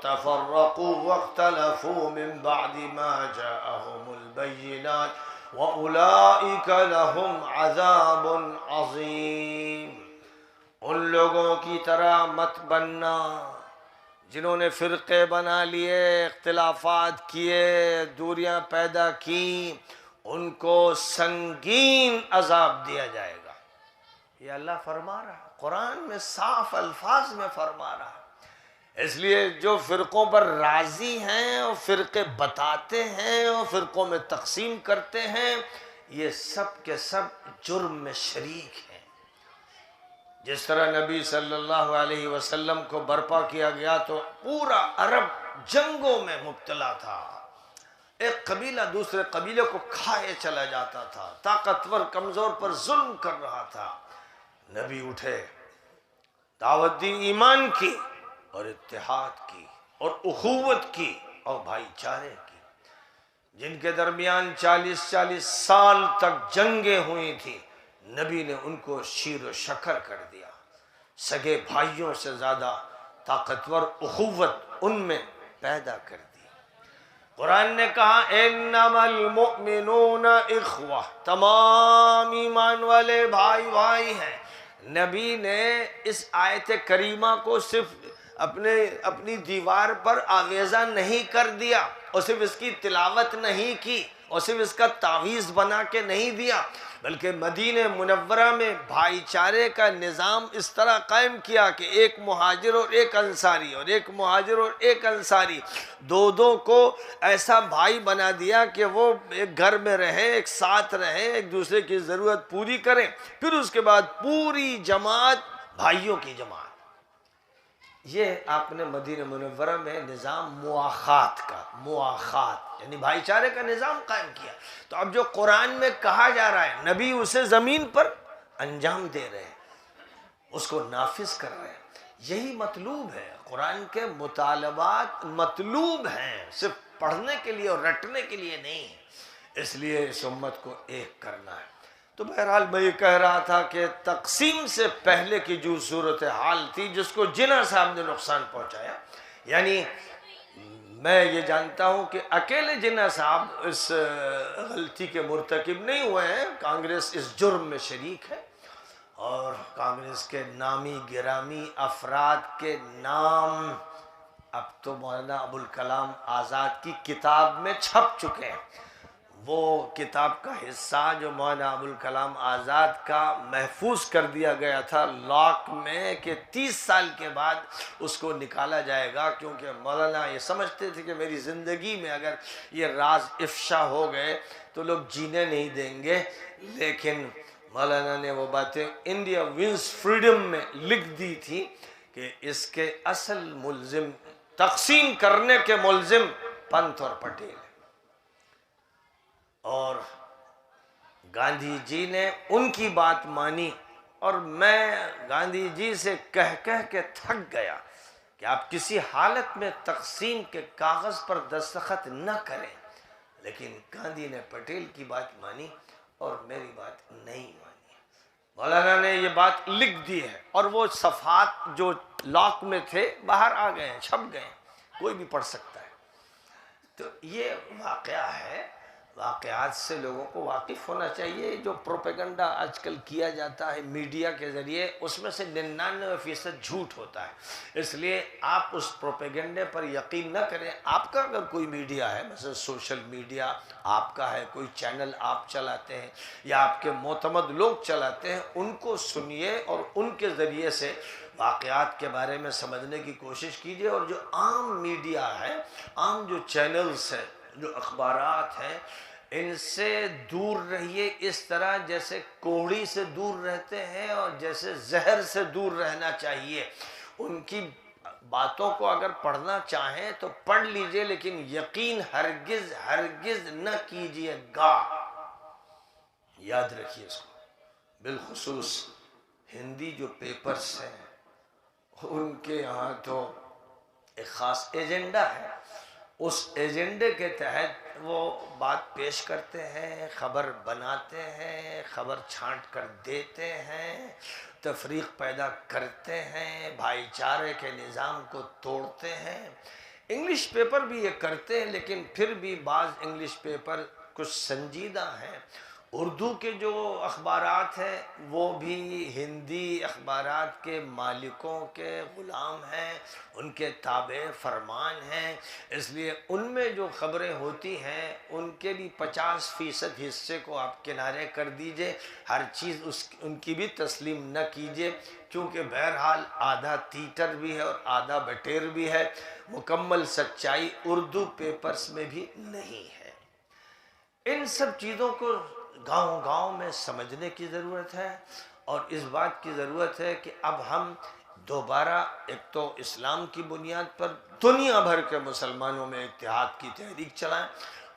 تَفَرَّقُوا وَاخْتَلَفُوا مِن بَعْدِ مَا جَاءَهُمُ الْبَيِّنَاتُ وَأُولَئِكَ لَهُمْ عَذَابٌ عَظِيمٌ۔ ان لوگوں کی طرح مت بننا جنہوں نے فرقے بنا لیے، اختلافات کیے، دوریاں پیدا کی، ان کو سنگین عذاب دیا جائے گا۔ یہ اللہ فرما رہا ہے، قرآن میں صاف الفاظ میں فرما رہا ہے۔ اس لیے جو فرقوں پر راضی ہیں اور فرقے بتاتے ہیں اور فرقوں میں تقسیم کرتے ہیں، یہ سب کے سب جرم میں شریک ہیں۔ جس طرح نبی صلی اللہ علیہ وسلم کو برپا کیا گیا تو پورا عرب جنگوں میں مبتلا تھا، ایک قبیلہ دوسرے قبیلے کو کھائے چلا جاتا تھا، طاقتور کمزور پر ظلم کر رہا تھا۔ نبی اٹھے، دعوت دی ایمان کی اور اتحاد کی اور اخوت کی اور بھائی چارے کی۔ جن کے درمیان 40 سال تک جنگیں ہوئی تھیں، نبی نے ان کو شیر و شکر کر دیا، سگے بھائیوں سے زیادہ طاقتور اخوت ان میں پیدا کر دی۔ قرآن نے کہا انما المؤمنون اخوہ، تمام ایمان والے بھائی بھائی ہیں، نبی نے اس آیت کریمہ کو صرف اپنی دیوار پر آویزہ نہیں کر دیا اور صرف اس کی تلاوت نہیں کی اور صرف اس کا تعویذ بنا کے نہیں دیا، بلکہ مدینہ منورہ میں بھائی چارے کا نظام اس طرح قائم کیا کہ ایک مہاجر اور ایک انصاری اور ایک مہاجر اور ایک انصاری دو کو ایسا بھائی بنا دیا کہ وہ ایک گھر میں رہیں، ایک ساتھ رہیں، ایک دوسرے کی ضرورت پوری کریں۔ پھر اس کے بعد پوری جماعت بھائیوں کی جماعت۔ یہ آپ نے مدینہ منورہ میں نظام مواخات یعنی بھائی چارے کا نظام قائم کیا۔ تو اب جو قرآن میں کہا جا رہا ہے نبی اسے زمین پر انجام دے رہے ہیں، اس کو نافذ کر رہے ہیں۔ یہی مطلوب ہے، قرآن کے مطالبات مطلوب ہیں، صرف پڑھنے کے لیے اور رٹنے کے لیے نہیں ہے۔ اس لیے اس امت کو ایک کرنا ہے۔ تو بہرحال میں یہ کہہ رہا تھا کہ تقسیم سے پہلے کی جو صورتحال تھی جس کو جناح صاحب نے نقصان پہنچایا، یعنی میں یہ جانتا ہوں کہ اکیلے جناح صاحب اس غلطی کے مرتکب نہیں ہوئے ہیں، کانگریس اس جرم میں شریک ہے، اور کانگریس کے نامی گرامی افراد کے نام اب تو مولانا ابوالکلام آزاد کی کتاب میں چھپ چکے ہیں۔ وہ کتاب کا حصہ جو مولانا ابوالکلام آزاد کا محفوظ کر دیا گیا تھا لاک میں کہ 30 سال کے بعد اس کو نکالا جائے گا، کیونکہ مولانا یہ سمجھتے تھے کہ میری زندگی میں اگر یہ راز افشا ہو گئے تو لوگ جینے نہیں دیں گے، لیکن مولانا نے وہ باتیں انڈیا ونس فریڈم میں لکھ دی تھی کہ اس کے اصل ملزم، تقسیم کرنے کے ملزم پنت اور پٹیل ہیں، اور گاندھی جی نے ان کی بات مانی، اور میں گاندھی جی سے کہہ کے تھک گیا کہ آپ کسی حالت میں تقسیم کے کاغذ پر دستخط نہ کریں، لیکن گاندھی نے پٹیل کی بات مانی اور میری بات نہیں مانی۔ مولانا نے یہ بات لکھ دی ہے، اور وہ صفحات جو لاک میں تھے باہر آ گئے ہیں، چھپ گئے ہیں، کوئی بھی پڑھ سکتا ہے۔ تو یہ واقعہ ہے، واقعات سے لوگوں کو واقف ہونا چاہیے۔ جو پروپیگنڈا آج کل کیا جاتا ہے میڈیا کے ذریعے، اس میں سے 99% جھوٹ ہوتا ہے، اس لیے آپ اس پروپیگنڈے پر یقین نہ کریں۔ آپ کا اگر کوئی میڈیا ہے، مثلا سوشل میڈیا آپ کا ہے، کوئی چینل آپ چلاتے ہیں یا آپ کے معتمد لوگ چلاتے ہیں، ان کو سنیے اور ان کے ذریعے سے واقعات کے بارے میں سمجھنے کی کوشش کیجیے۔ اور جو عام میڈیا ہے، عام جو چینلز ہیں، جو اخبارات ہیں، ان سے دور رہیے، اس طرح جیسے کوڑی سے دور رہتے ہیں اور جیسے زہر سے دور رہنا چاہیے۔ ان کی باتوں کو اگر پڑھنا چاہیں تو پڑھ لیجئے، لیکن یقین ہرگز نہ کیجئے گا۔ یاد رکھیے اس کو، بالخصوص ہندی جو پیپرز ہیں ان کے یہاں تو ایک خاص ایجنڈا ہے، اس ایجنڈے کے تحت وہ بات پیش کرتے ہیں، خبر بناتے ہیں، خبر چھانٹ کر دیتے ہیں، تفریق پیدا کرتے ہیں، بھائی چارے کے نظام کو توڑتے ہیں۔ انگلش پیپر بھی یہ کرتے ہیں، لیکن پھر بھی بعض انگلش پیپر کچھ سنجیدہ ہیں۔ اردو کے جو اخبارات ہیں وہ بھی ہندی اخبارات کے مالکوں کے غلام ہیں، ان کے تابع فرمان ہیں، اس لیے ان میں جو خبریں ہوتی ہیں ان کے بھی 50% حصے کو آپ کنارے کر دیجئے، ہر چیز ان کی بھی تسلیم نہ کیجئے، کیونکہ بہرحال آدھا تیتر بھی ہے اور آدھا بٹیر بھی ہے، مکمل سچائی اردو پیپرز میں بھی نہیں ہے۔ ان سب چیزوں کو گاؤں گاؤں میں سمجھنے کی ضرورت ہے، اور اس بات کی ضرورت ہے کہ اب ہم دوبارہ ایک تو اسلام کی بنیاد پر دنیا بھر کے مسلمانوں میں اتحاد کی تحریک چلائیں،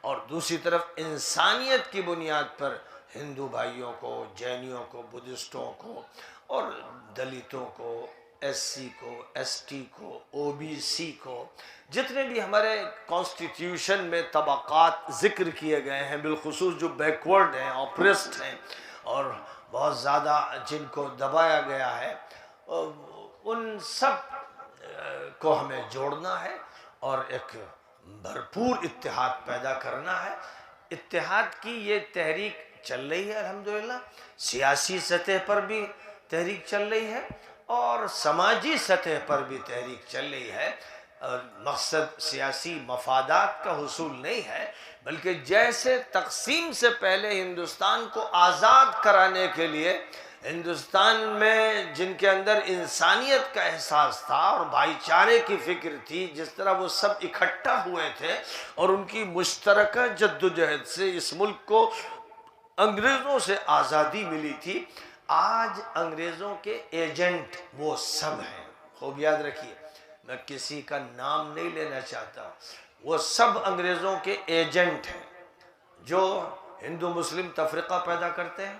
اور دوسری طرف انسانیت کی بنیاد پر ہندو بھائیوں کو، جینیوں کو، بدھسٹوں کو اور دلتوں کو، ایس سی کو، ایس ٹی کو، او بی سی کو، جتنے بھی ہمارے کانسٹیٹیوشن میں طبقات ذکر کیے گئے ہیں، بالخصوص جو بیکورڈ ہیں، آپریسڈ ہیں اور بہت زیادہ جن کو دبایا گیا ہے، ان سب کو ہمیں جوڑنا ہے اور ایک بھرپور اتحاد پیدا کرنا ہے۔ اتحاد کی یہ تحریک چل رہی ہے الحمدللہ، سیاسی سطح پر بھی تحریک چل رہی ہے اور سماجی سطح پر بھی تحریک چل رہی ہے. مقصد سیاسی مفادات کا حصول نہیں ہے، بلکہ جیسے تقسیم سے پہلے ہندوستان کو آزاد کرانے کے لیے ہندوستان میں جن کے اندر انسانیت کا احساس تھا اور بھائی چارے کی فکر تھی، جس طرح وہ سب اکٹھا ہوئے تھے اور ان کی مشترکہ جدوجہد سے اس ملک کو انگریزوں سے آزادی ملی تھی، آج انگریزوں کے ایجنٹ وہ سب ہیں. خوب یاد رکھیے، میں کسی کا نام نہیں لینا چاہتا، وہ سب انگریزوں کے ایجنٹ ہیں جو ہندو مسلم تفرقہ پیدا کرتے ہیں،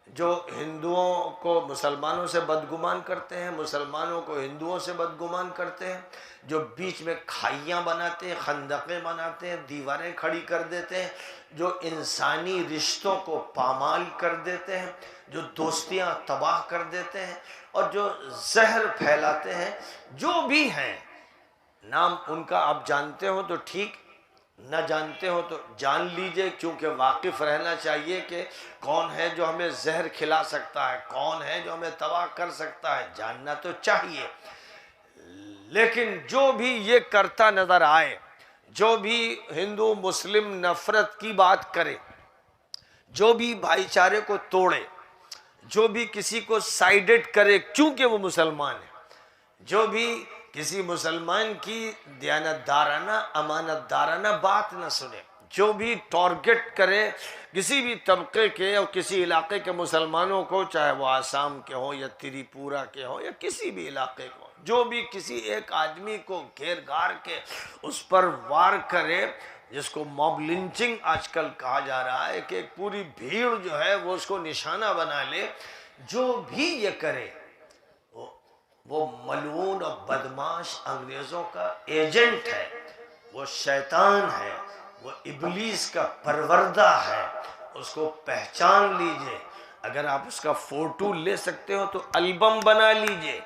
جو ہندوؤں کو مسلمانوں سے بدگمان کرتے ہیں، مسلمانوں کو ہندوؤں سے بدگمان کرتے ہیں، جو بیچ میں کھائیاں بناتے ہیں، خندقیں بناتے ہیں، دیواریں کھڑی کر دیتے ہیں، جو انسانی رشتوں کو پامال کر دیتے ہیں، جو دوستیاں تباہ کر دیتے ہیں اور جو زہر پھیلاتے ہیں. جو بھی ہیں نام ان کا آپ جانتے ہو تو ٹھیک، نہ جانتے ہو تو جان لیجئے، کیونکہ واقف رہنا چاہیے کہ کون ہے جو ہمیں زہر کھلا سکتا ہے، کون ہے جو ہمیں تباہ کر سکتا ہے، جاننا تو چاہیے. لیکن جو بھی یہ کرتا نظر آئے، جو بھی ہندو مسلم نفرت کی بات کرے، جو بھی بھائی چارے کو توڑے، جو بھی کسی کو سائیڈڈ کرے کیونکہ وہ مسلمان ہے، جو بھی کسی مسلمان کی دیانتدارانہ امانتدارانہ بات نہ سنے، جو بھی ٹارگٹ کرے کسی بھی طبقے کے اور کسی علاقے کے مسلمانوں کو، چاہے وہ آسام کے ہوں یا تریپورہ کے ہوں یا کسی بھی علاقے کو، جو بھی کسی ایک آدمی کو گھیر گھار کے اس پر وار کرے، جس کو موب لنچنگ آج کل کہا جا رہا ہے کہ ایک پوری بھیڑ جو ہے وہ اس کو نشانہ بنا لے، جو بھی یہ کرے وہ ملعون اور بدماش انگریزوں کا ایجنٹ ہے، وہ شیطان ہے، وہ ابلیس کا پروردہ ہے. اس کو پہچان لیجئے. اگر آپ اس کا فوٹو لے سکتے ہو تو البم بنا لیجئے،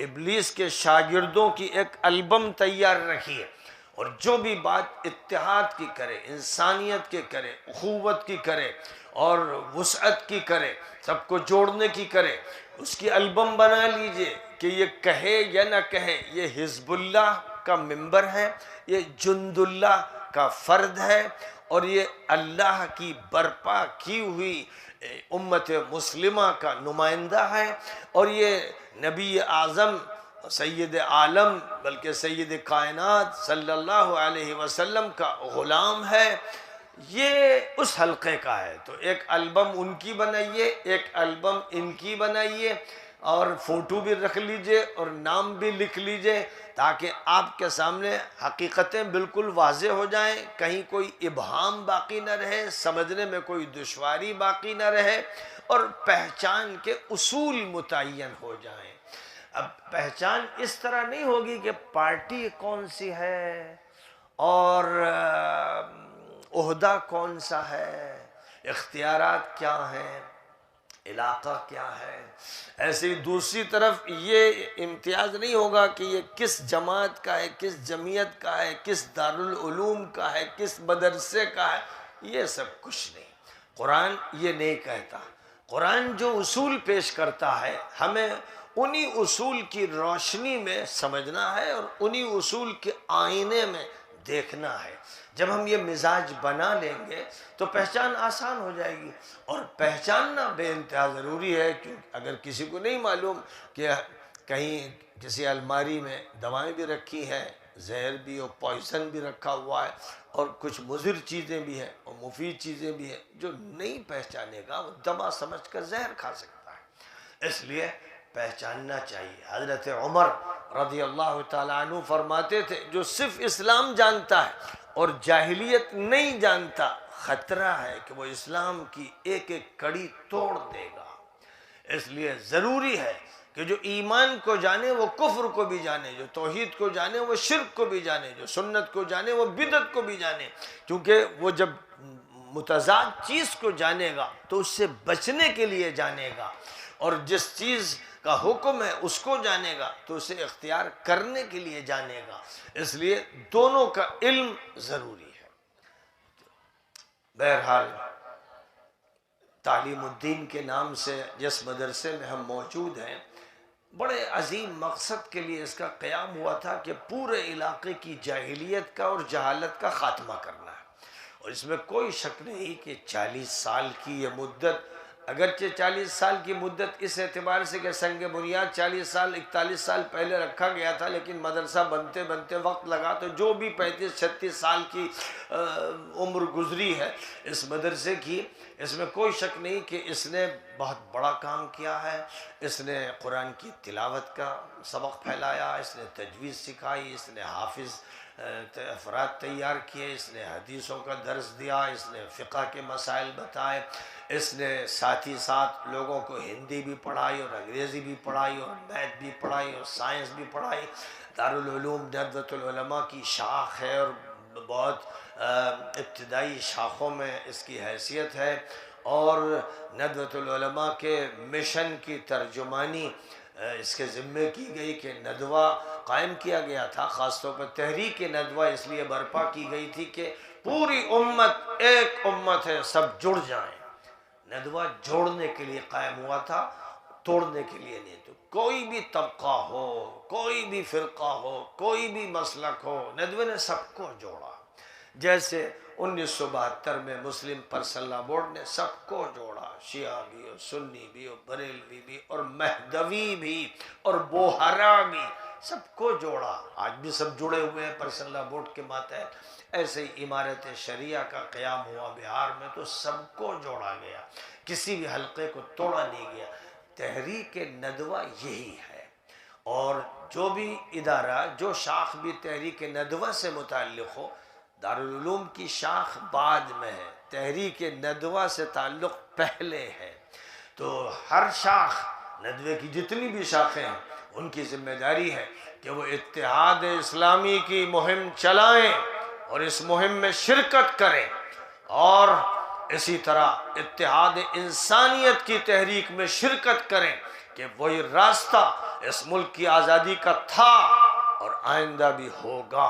ابلیس کے شاگردوں کی ایک البم تیار رکھیے، اور جو بھی بات اتحاد کی کرے، انسانیت کی کرے، اخوت کی کرے اور وسعت کی کرے، سب کو جوڑنے کی کرے، اس کی البم بنا لیجئے کہ یہ کہے یا نہ کہے، یہ حزب اللہ کا ممبر ہے، یہ جند اللہ کا فرد ہے، اور یہ اللہ کی برپا کی ہوئی امت مسلمہ کا نمائندہ ہے، اور یہ نبی اعظم سید عالم بلکہ سید کائنات صلی اللہ علیہ وسلم کا غلام ہے. یہ اس حلقے کا ہے. تو ایک البم ان کی بنائیے، ایک البم ان کی بنائیے، اور فوٹو بھی رکھ لیجئے اور نام بھی لکھ لیجئے، تاکہ آپ کے سامنے حقیقتیں بالکل واضح ہو جائیں، کہیں کوئی ابہام باقی نہ رہے، سمجھنے میں کوئی دشواری باقی نہ رہے، اور پہچان کے اصول متعین ہو جائیں. اب پہچان اس طرح نہیں ہوگی کہ پارٹی کون سی ہے اور عہدہ کون سا ہے، اختیارات کیا ہیں، علاقہ کیا ہے. ایسی دوسری طرف یہ امتیاز نہیں ہوگا کہ یہ کس جماعت کا ہے، کس جمعیت کا ہے، کس دارالعلوم کا ہے، کس مدرسے کا ہے. یہ سب کچھ نہیں. قرآن یہ نہیں کہتا. قرآن جو اصول پیش کرتا ہے ہمیں انہی اصول کی روشنی میں سمجھنا ہے اور انہی اصول کے آئینے میں دیکھنا ہے. جب ہم یہ مزاج بنا لیں گے تو پہچان آسان ہو جائے گی، اور پہچاننا بے انتہا ضروری ہے. کیونکہ اگر کسی کو نہیں معلوم کہ کہیں کسی الماری میں دوائیں بھی رکھی ہیں، زہر بھی اور پوائزن بھی رکھا ہوا ہے، اور کچھ مضر چیزیں بھی ہیں اور مفید چیزیں بھی ہیں، جو نہیں پہچانے گا وہ دوا سمجھ کر زہر کھا سکتا ہے. اس لیے پہچاننا چاہیے. حضرت عمر رضی اللہ تعالیٰ عنہ فرماتے تھے جو صرف اسلام جانتا ہے اور جاہلیت نہیں جانتا، خطرہ ہے کہ وہ اسلام کی ایک ایک کڑی توڑ دے گا. اس لیے ضروری ہے کہ جو ایمان کو جانے وہ کفر کو بھی جانے، جو توحید کو جانے وہ شرک کو بھی جانے، جو سنت کو جانے وہ بدعت کو بھی جانے. کیونکہ وہ جب متضاد چیز کو جانے گا تو اس سے بچنے کے لیے جانے گا، اور جس چیز کا حکم ہے اس کو جانے گا تو اسے اختیار کرنے کے لیے جانے گا. اس لیے دونوں کا علم ضروری ہے. بہرحال تعلیم الدین کے نام سے جس مدرسے میں ہم موجود ہیں، بڑے عظیم مقصد کے لیے اس کا قیام ہوا تھا کہ پورے علاقے کی جاہلیت کا اور جہالت کا خاتمہ کرنا ہے۔ اور اس میں کوئی شک نہیں کہ 40 سال کی یہ مدت، اگرچہ 40 سال کی مدت اس اعتبار سے کہ سنگ بنیاد 40 سال 41 سال پہلے رکھا گیا تھا، لیکن مدرسہ بنتے بنتے وقت لگا، تو جو بھی 35-36 سال کی عمر گزری ہے اس مدرسے کی، اس میں کوئی شک نہیں کہ اس نے بہت بڑا کام کیا ہے۔ اس نے قرآن کی تلاوت کا سبق پھیلایا، اس نے تجوید سکھائی، اس نے حافظ افراد تیار کیے، اس نے حدیثوں کا درس دیا، اس نے فقہ کے مسائل بتائے، اس نے ساتھ ہی ساتھ لوگوں کو ہندی بھی پڑھائی اور انگریزی بھی پڑھائی اور میتھ بھی پڑھائی اور سائنس بھی پڑھائی۔ دارالعلوم ندوۃ العلماء کی شاخ ہے اور بہت ابتدائی شاخوں میں اس کی حیثیت ہے، اور ندوۃ العلماء کے مشن کی ترجمانی اس کے ذمے کی گئی کہ ندوہ قائم کیا گیا تھا، خاص طور پر تحریک ندوہ اس لیے برپا کی گئی تھی کہ پوری امت ایک امت ہے، سب جڑ جائیں۔ ندوہ جوڑنے کے لیے قائم ہوا تھا، توڑنے کے لیے نہیں۔ تو کوئی بھی طبقہ ہو، کوئی بھی فرقہ ہو، کوئی بھی مسلک ہو، ندوہ نے سب کو جوڑا۔ جیسے 1972 میں مسلم پرسنل لا بورڈ نے سب کو جوڑا، شیعہ بھی اور سنی بھی اور بریلوی بھی اور مہدوی بھی اور بوہرا بھی، سب کو جوڑا۔ آج بھی سب جڑے ہوئے ہیں پرسنل لا بورڈ کے ماتحت۔ ایسے ہی امارت شریعہ کا قیام ہوا بہار میں، تو سب کو جوڑا گیا، کسی بھی حلقے کو توڑا نہیں گیا۔ تحریک ندوہ یہی ہے، اور جو بھی ادارہ، جو شاخ بھی تحریک ندوہ سے متعلق ہو، دارالعلوم کی شاخ بعد میں ہے، تحریک ندوہ سے تعلق پہلے ہے۔ تو ہر شاخ، ندوے کی جتنی بھی شاخیں ہیں، ان کی ذمہ داری ہے کہ وہ اتحاد اسلامی کی مہم چلائیں اور اس مہم میں شرکت کریں، اور اسی طرح اتحاد انسانیت کی تحریک میں شرکت کریں کہ وہی راستہ اس ملک کی آزادی کا تھا اور آئندہ بھی ہوگا۔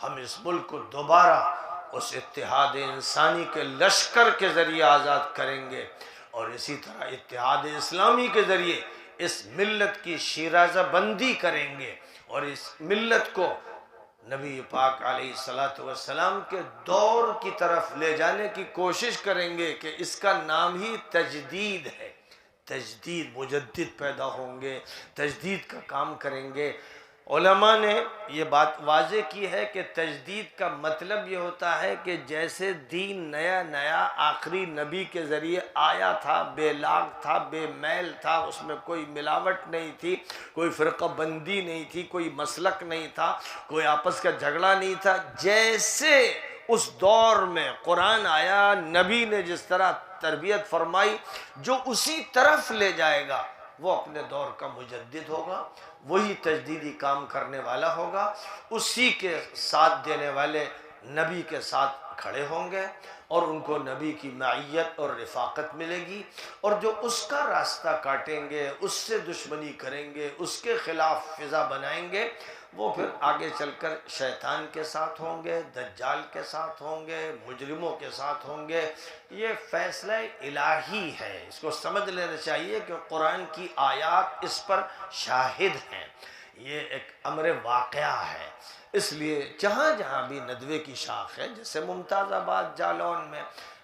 ہم اس ملک کو دوبارہ اس اتحاد انسانی کے لشکر کے ذریعے آزاد کریں گے، اور اسی طرح اتحاد اسلامی کے ذریعے اس ملت کی شیرازہ بندی کریں گے، اور اس ملت کو نبی پاک علیہ السلام کے دور کی طرف لے جانے کی کوشش کریں گے کہ اس کا نام ہی تجدید ہے۔ تجدید، مجدد پیدا ہوں گے، تجدید کا کام کریں گے۔ علماء نے یہ بات واضح کی ہے کہ تجدید کا مطلب یہ ہوتا ہے کہ جیسے دین نیا نیا آخری نبی کے ذریعے آیا تھا، بے لاگ تھا، بے میل تھا، اس میں کوئی ملاوٹ نہیں تھی، کوئی فرقہ بندی نہیں تھی، کوئی مسلک نہیں تھا، کوئی آپس کا جھگڑا نہیں تھا، جیسے اس دور میں قرآن آیا، نبی نے جس طرح تربیت فرمائی، جو اسی طرف لے جائے گا وہ اپنے دور کا مجدد ہوگا، وہی تجدیدی کام کرنے والا ہوگا، اسی کے ساتھ دینے والے نبی کے ساتھ کھڑے ہوں گے، اور ان کو نبی کی معیت اور رفاقت ملے گی، اور جو اس کا راستہ کاٹیں گے، اس سے دشمنی کریں گے، اس کے خلاف فضا بنائیں گے، وہ پھر آگے چل کر شیطان کے ساتھ ہوں گے، دجال کے ساتھ ہوں گے، مجرموں کے ساتھ ہوں گے۔ یہ فیصلہ الہی ہے، اس کو سمجھ لینا چاہیے کہ قرآن کی آیات اس پر شاہد ہیں، یہ ایک امر واقعہ ہے۔ اس لیے جہاں جہاں بھی ندوے کی شاخ ہے، جیسے ممتاز آباد جالون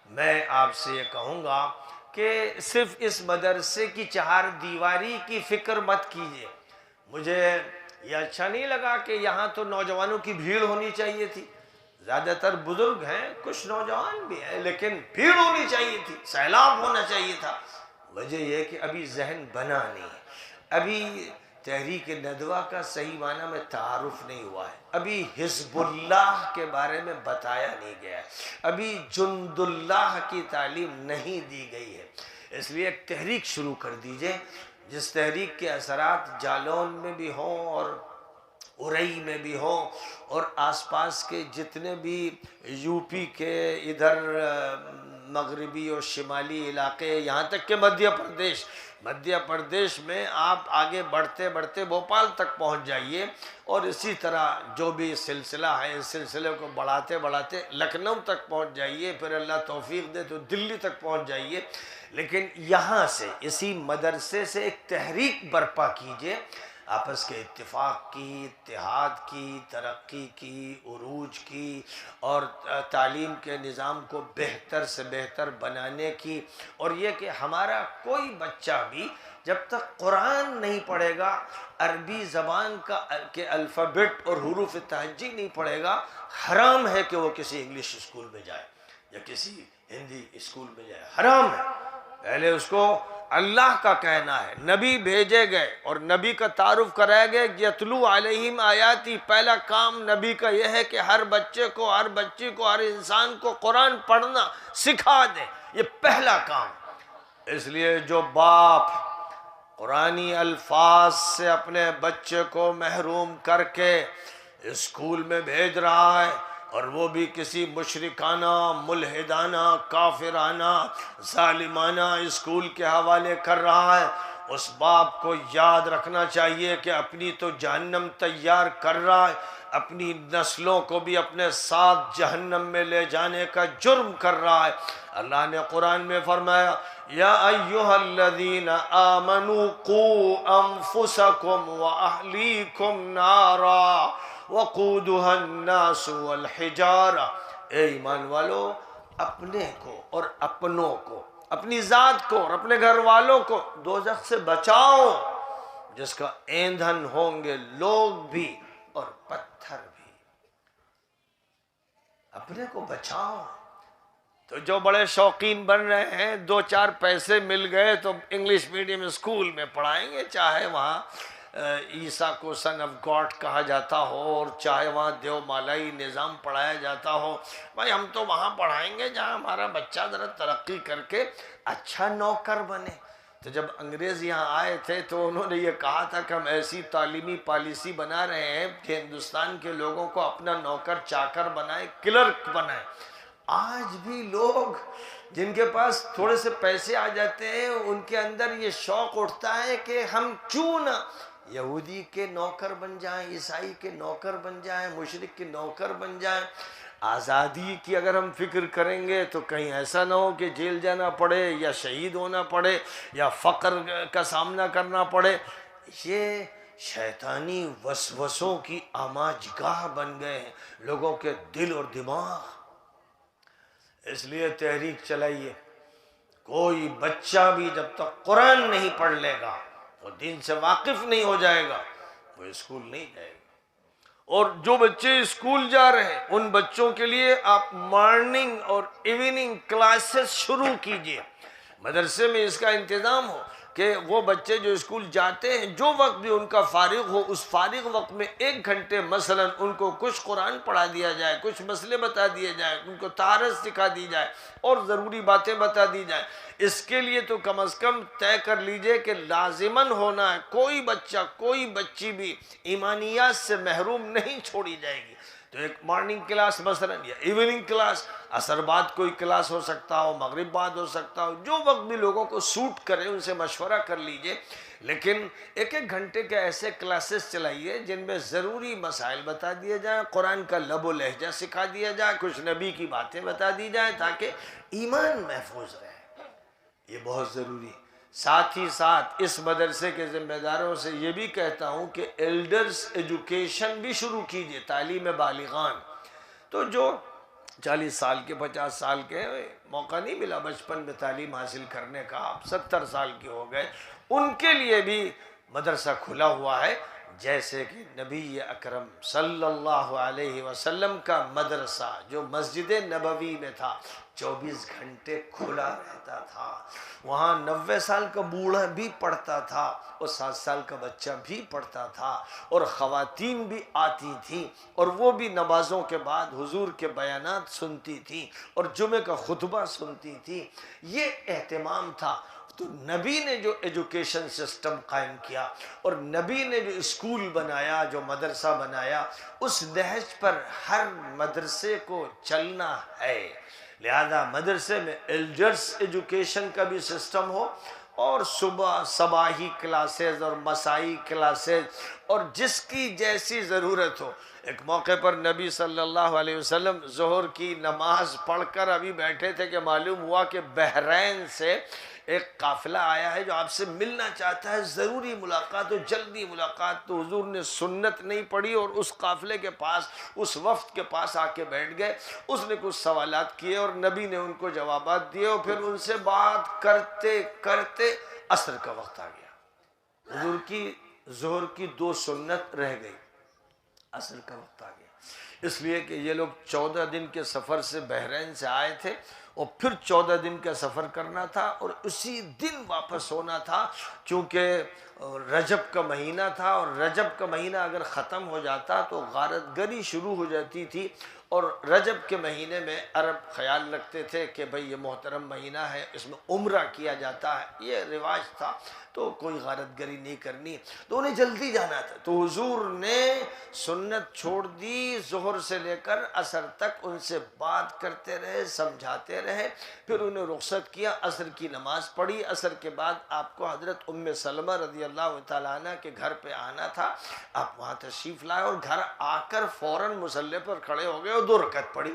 میں آپ سے یہ کہوں گا کہ صرف اس مدرسے کی چہار دیواری کی فکر مت کیجیے۔ مجھے یہ اچھا نہیں لگا کہ یہاں تو نوجوانوں کی بھیڑ ہونی چاہیے تھی، زیادہ تر بزرگ ہیں، کچھ نوجوان بھی ہیں، لیکن بھیڑ ہونی چاہیے تھی، سیلاب ہونا چاہیے تھا۔ وجہ یہ کہ ابھی ذہن بنا نہیں، ابھی تحریک ندوہ کا صحیح معنی میں تعارف نہیں ہوا ہے، ابھی حزب اللہ کے بارے میں بتایا نہیں گیا ہے، ابھی جند اللہ کی تعلیم نہیں دی گئی ہے۔ اس لیے ایک تحریک شروع کر دیجئے، جس تحریک کے اثرات جالون میں بھی ہوں اور ارئی میں بھی ہوں، اور آس پاس کے جتنے بھی یو پی کے ادھر مغربی اور شمالی علاقے، یہاں تک کہ مدھیہ پردیش میں آپ آگے بڑھتے بڑھتے بھوپال تک پہنچ جائیے، اور اسی طرح جو بھی سلسلہ ہے اس سلسلے کو بڑھاتے بڑھاتے لکھنؤ تک پہنچ جائیے، پھر اللہ توفیق دے تو دلی تک پہنچ جائیے۔ لیکن یہاں سے اسی مدرسے سے ایک تحریک برپا کیجئے، آپس کے اتفاق کی، اتحاد کی، ترقی کی، عروج کی، اور تعلیم کے نظام کو بہتر سے بہتر بنانے کی۔ اور یہ کہ ہمارا کوئی بچہ بھی جب تک قرآن نہیں پڑھے گا، عربی زبان کے الفابیٹ اور حروف تہجی نہیں پڑھے گا، حرام ہے کہ وہ کسی انگلش اسکول میں جائے یا کسی ہندی اسکول میں جائے، حرام ہے۔ پہلے اس کو اللہ کا کہنا ہے، نبی بھیجے گئے اور نبی کا تعارف کرایا گیا، یتلو علیہم آیاتی، پہلا کام نبی کا یہ ہے کہ ہر بچے کو، ہر بچی کو، ہر انسان کو قرآن پڑھنا سکھا دے، یہ پہلا کام۔ اس لیے جو باپ قرآنی الفاظ سے اپنے بچے کو محروم کر کے اسکول میں بھیج رہا ہے، اور وہ بھی کسی مشرکانہ، ملحدانہ، کافرانہ، ظالمانہ اسکول کے حوالے کر رہا ہے، اس باپ کو یاد رکھنا چاہیے کہ اپنی تو جہنم تیار کر رہا ہے، اپنی نسلوں کو بھی اپنے ساتھ جہنم میں لے جانے کا جرم کر رہا ہے۔ اللہ نے قرآن میں فرمایا، یا ایہا الذین آمنوا قوا انفسکم واہلیکم نارا وقودها الناس والحجارہ، اے ایمان والو، اپنے کو اور اپنوں کو، اپنی ذات کو اور اپنے گھر والوں کو دوزخ سے بچاؤ، جس کا ایندھن ہوں گے لوگ بھی اور پتھر بھی۔ اپنے کو بچاؤ۔ تو جو بڑے شوقین بن رہے ہیں، دو چار پیسے مل گئے تو انگلش میڈیم اسکول میں پڑھائیں گے، چاہے وہاں عیسیٰ کو سن آف گاڈ کہا جاتا ہو، اور چاہے وہاں دیو مالائی نظام پڑھایا جاتا ہو، بھائی ہم تو وہاں پڑھائیں گے جہاں ہمارا بچہ ذرا ترقی کر کے اچھا نوکر بنے۔ تو جب انگریز یہاں آئے تھے تو انہوں نے یہ کہا تھا کہ ہم ایسی تعلیمی پالیسی بنا رہے ہیں کہ ہندوستان کے لوگوں کو اپنا نوکر چاکر بنائے، کلرک بنائے۔ آج بھی لوگ جن کے پاس تھوڑے سے پیسے آ جاتے ہیں، ان کے اندر یہ شوق اٹھتا ہے کہ ہم کیوں نہ یہودی کے نوکر بن جائیں، عیسائی کے نوکر بن جائیں، مشرک کے نوکر بن جائیں۔ آزادی کی اگر ہم فکر کریں گے تو کہیں ایسا نہ ہو کہ جیل جانا پڑے، یا شہید ہونا پڑے، یا فقر کا سامنا کرنا پڑے۔ یہ شیطانی وسوسوں کی آماج گاہ بن گئے ہیں لوگوں کے دل اور دماغ۔ اس لیے تحریک چلائیے، کوئی بچہ بھی جب تک قرآن نہیں پڑھ لے گا، وہ دین سے واقف نہیں ہو جائے گا، وہ اسکول نہیں جائے گا۔ اور جو بچے اسکول جا رہے ہیں ان بچوں کے لیے آپ مارننگ اور ایوننگ کلاسز شروع کیجئے، مدرسے میں اس کا انتظام ہو کہ وہ بچے جو اسکول جاتے ہیں، جو وقت بھی ان کا فارغ ہو، اس فارغ وقت میں 1 گھنٹے مثلا ان کو کچھ قرآن پڑھا دیا جائے، کچھ مسئلے بتا دیے جائیں، ان کو طہارت سکھا دی جائے اور ضروری باتیں بتا دی جائیں۔ اس کے لیے تو کم از کم طے کر لیجئے کہ لازماً ہونا ہے، کوئی بچہ، کوئی بچی بھی ایمانیات سے محروم نہیں چھوڑی جائے گی۔ تو ایک مارننگ کلاس مثلا، یا ایوننگ کلاس، عصر بعد کوئی کلاس ہو سکتا ہو، مغرب بعد ہو سکتا ہو، جو وقت بھی لوگوں کو سوٹ کرے ان سے مشورہ کر لیجئے۔ لیکن 1 گھنٹے کے ایسے کلاسز چلائیے جن میں ضروری مسائل بتا دیے جائیں، قرآن کا لب و لہجہ سکھا دیا جائے، کچھ نبی کی باتیں بتا دی جائیں، تاکہ ایمان محفوظ رہے۔ یہ بہت ضروری ہے۔ ساتھ ہی ساتھ اس مدرسے کے ذمہ داروں سے یہ بھی کہتا ہوں کہ ایلڈرز ایجوکیشن بھی شروع کیجئے، تعلیم بالغان۔ تو جو 40 سال کے، 50 سال کے، موقع نہیں ملا بچپن میں تعلیم حاصل کرنے کا، آپ 70 سال کے ہو گئے، ان کے لیے بھی مدرسہ کھلا ہوا ہے۔ جیسے کہ نبی اکرم صلی اللہ علیہ وسلم کا مدرسہ جو مسجد نبوی میں تھا، 24 گھنٹے کھلا رہتا تھا، وہاں 90 سال کا بوڑھا بھی پڑھتا تھا اور 7 سال کا بچہ بھی پڑھتا تھا، اور خواتین بھی آتی تھیں، اور وہ بھی نمازوں کے بعد حضور کے بیانات سنتی تھیں اور جمعہ کا خطبہ سنتی تھیں۔ یہ اہتمام تھا۔ تو نبی نے جو ایجوکیشن سسٹم قائم کیا اور نبی نے جو اسکول بنایا، جو مدرسہ بنایا، اس نہج پر ہر مدرسے کو چلنا ہے۔ لہذا مدرسے میں ایلڈرس ایجوکیشن کا بھی سسٹم ہو، اور صبح صباحی کلاسز اور مسائی کلاسز، اور جس کی جیسی ضرورت ہو۔ ایک موقع پر نبی صلی اللہ علیہ وسلم ظہر کی نماز پڑھ کر ابھی بیٹھے تھے کہ معلوم ہوا کہ بحرین سے ایک قافلہ آیا ہے جو آپ سے ملنا چاہتا ہے، ضروری ملاقات ہو، جلدی ملاقات۔ تو حضور نے سنت نہیں پڑھی اور اس قافلے کے پاس، اس وفد کے پاس آ کے بیٹھ گئے۔ اس نے کچھ سوالات کیے اور نبی نے ان کو جوابات دیے، اور پھر ان سے بات کرتے کرتے عصر کا وقت آ گیا۔ حضور کی ظہر کی 2 سنت رہ گئی، عصر کا وقت آ گیا۔ اس لیے کہ یہ لوگ 14 دن کے سفر سے بحرین سے آئے تھے، اور پھر 14 دن کا سفر کرنا تھا، اور اسی دن واپس ہونا تھا، چونکہ رجب کا مہینہ تھا، اور رجب کا مہینہ اگر ختم ہو جاتا تو غارت گری شروع ہو جاتی تھی۔ اور رجب کے مہینے میں عرب خیال رکھتے تھے کہ بھئی یہ محترم مہینہ ہے، اس میں عمرہ کیا جاتا ہے، یہ رواج تھا، تو کوئی غارت گری نہیں کرنی، تو انہیں جلدی جانا تھا۔ تو حضور نے سنت چھوڑ دی، ظہر سے لے کر عصر تک ان سے بات کرتے رہے، سمجھاتے رہے، پھر انہیں رخصت کیا، عصر کی نماز پڑھی۔ عصر کے بعد آپ کو حضرت ام سلمہ رضی اللہ تعالیٰ عنہ کے گھر پہ آنا تھا، آپ وہاں تشریف لائے، اور گھر آ کر فوراً مصلی پر کھڑے ہو گئے اور 2 رکعت پڑھی۔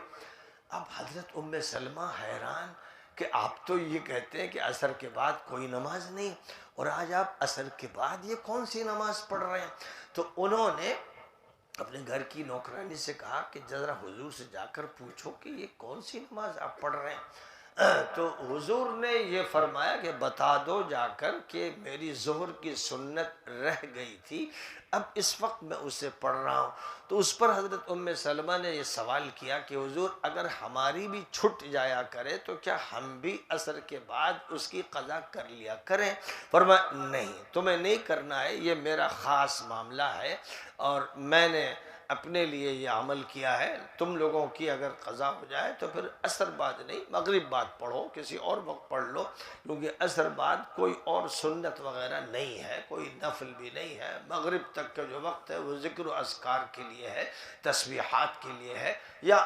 اب حضرت ام سلمہ حیران کہ آپ تو یہ کہتے ہیں کہ عصر کے بعد کوئی نماز نہیں، اور آج آپ عصر کے بعد یہ کون سی نماز پڑھ رہے ہیں؟ تو انہوں نے اپنے گھر کی نوکرانی سے کہا کہ ذرا حضور سے جا کر پوچھو کہ یہ کون سی نماز آپ پڑھ رہے ہیں۔ تو حضور نے یہ فرمایا کہ بتا دو جا کر کہ میری ظہر کی سنت رہ گئی تھی، اب اس وقت میں اسے پڑھ رہا ہوں۔ تو اس پر حضرت ام سلمہ نے یہ سوال کیا کہ حضور اگر ہماری بھی چھٹ جایا کرے تو کیا ہم بھی عصر کے بعد اس کی قضا کر لیا کریں؟ فرمایا نہیں، تمہیں نہیں کرنا ہے، یہ میرا خاص معاملہ ہے، اور میں نے اپنے لیے یہ عمل کیا ہے۔ تم لوگوں کی اگر قضا ہو جائے تو پھر عصر بعد نہیں، مغرب بعد پڑھو، کسی اور وقت پڑھ لو، کیونکہ عصر بعد کوئی اور سنت وغیرہ نہیں ہے، کوئی نفل بھی نہیں ہے۔ مغرب تک کا جو وقت ہے وہ ذکر و اذکار کے لیے ہے، تسبیحات کے لیے ہے، یا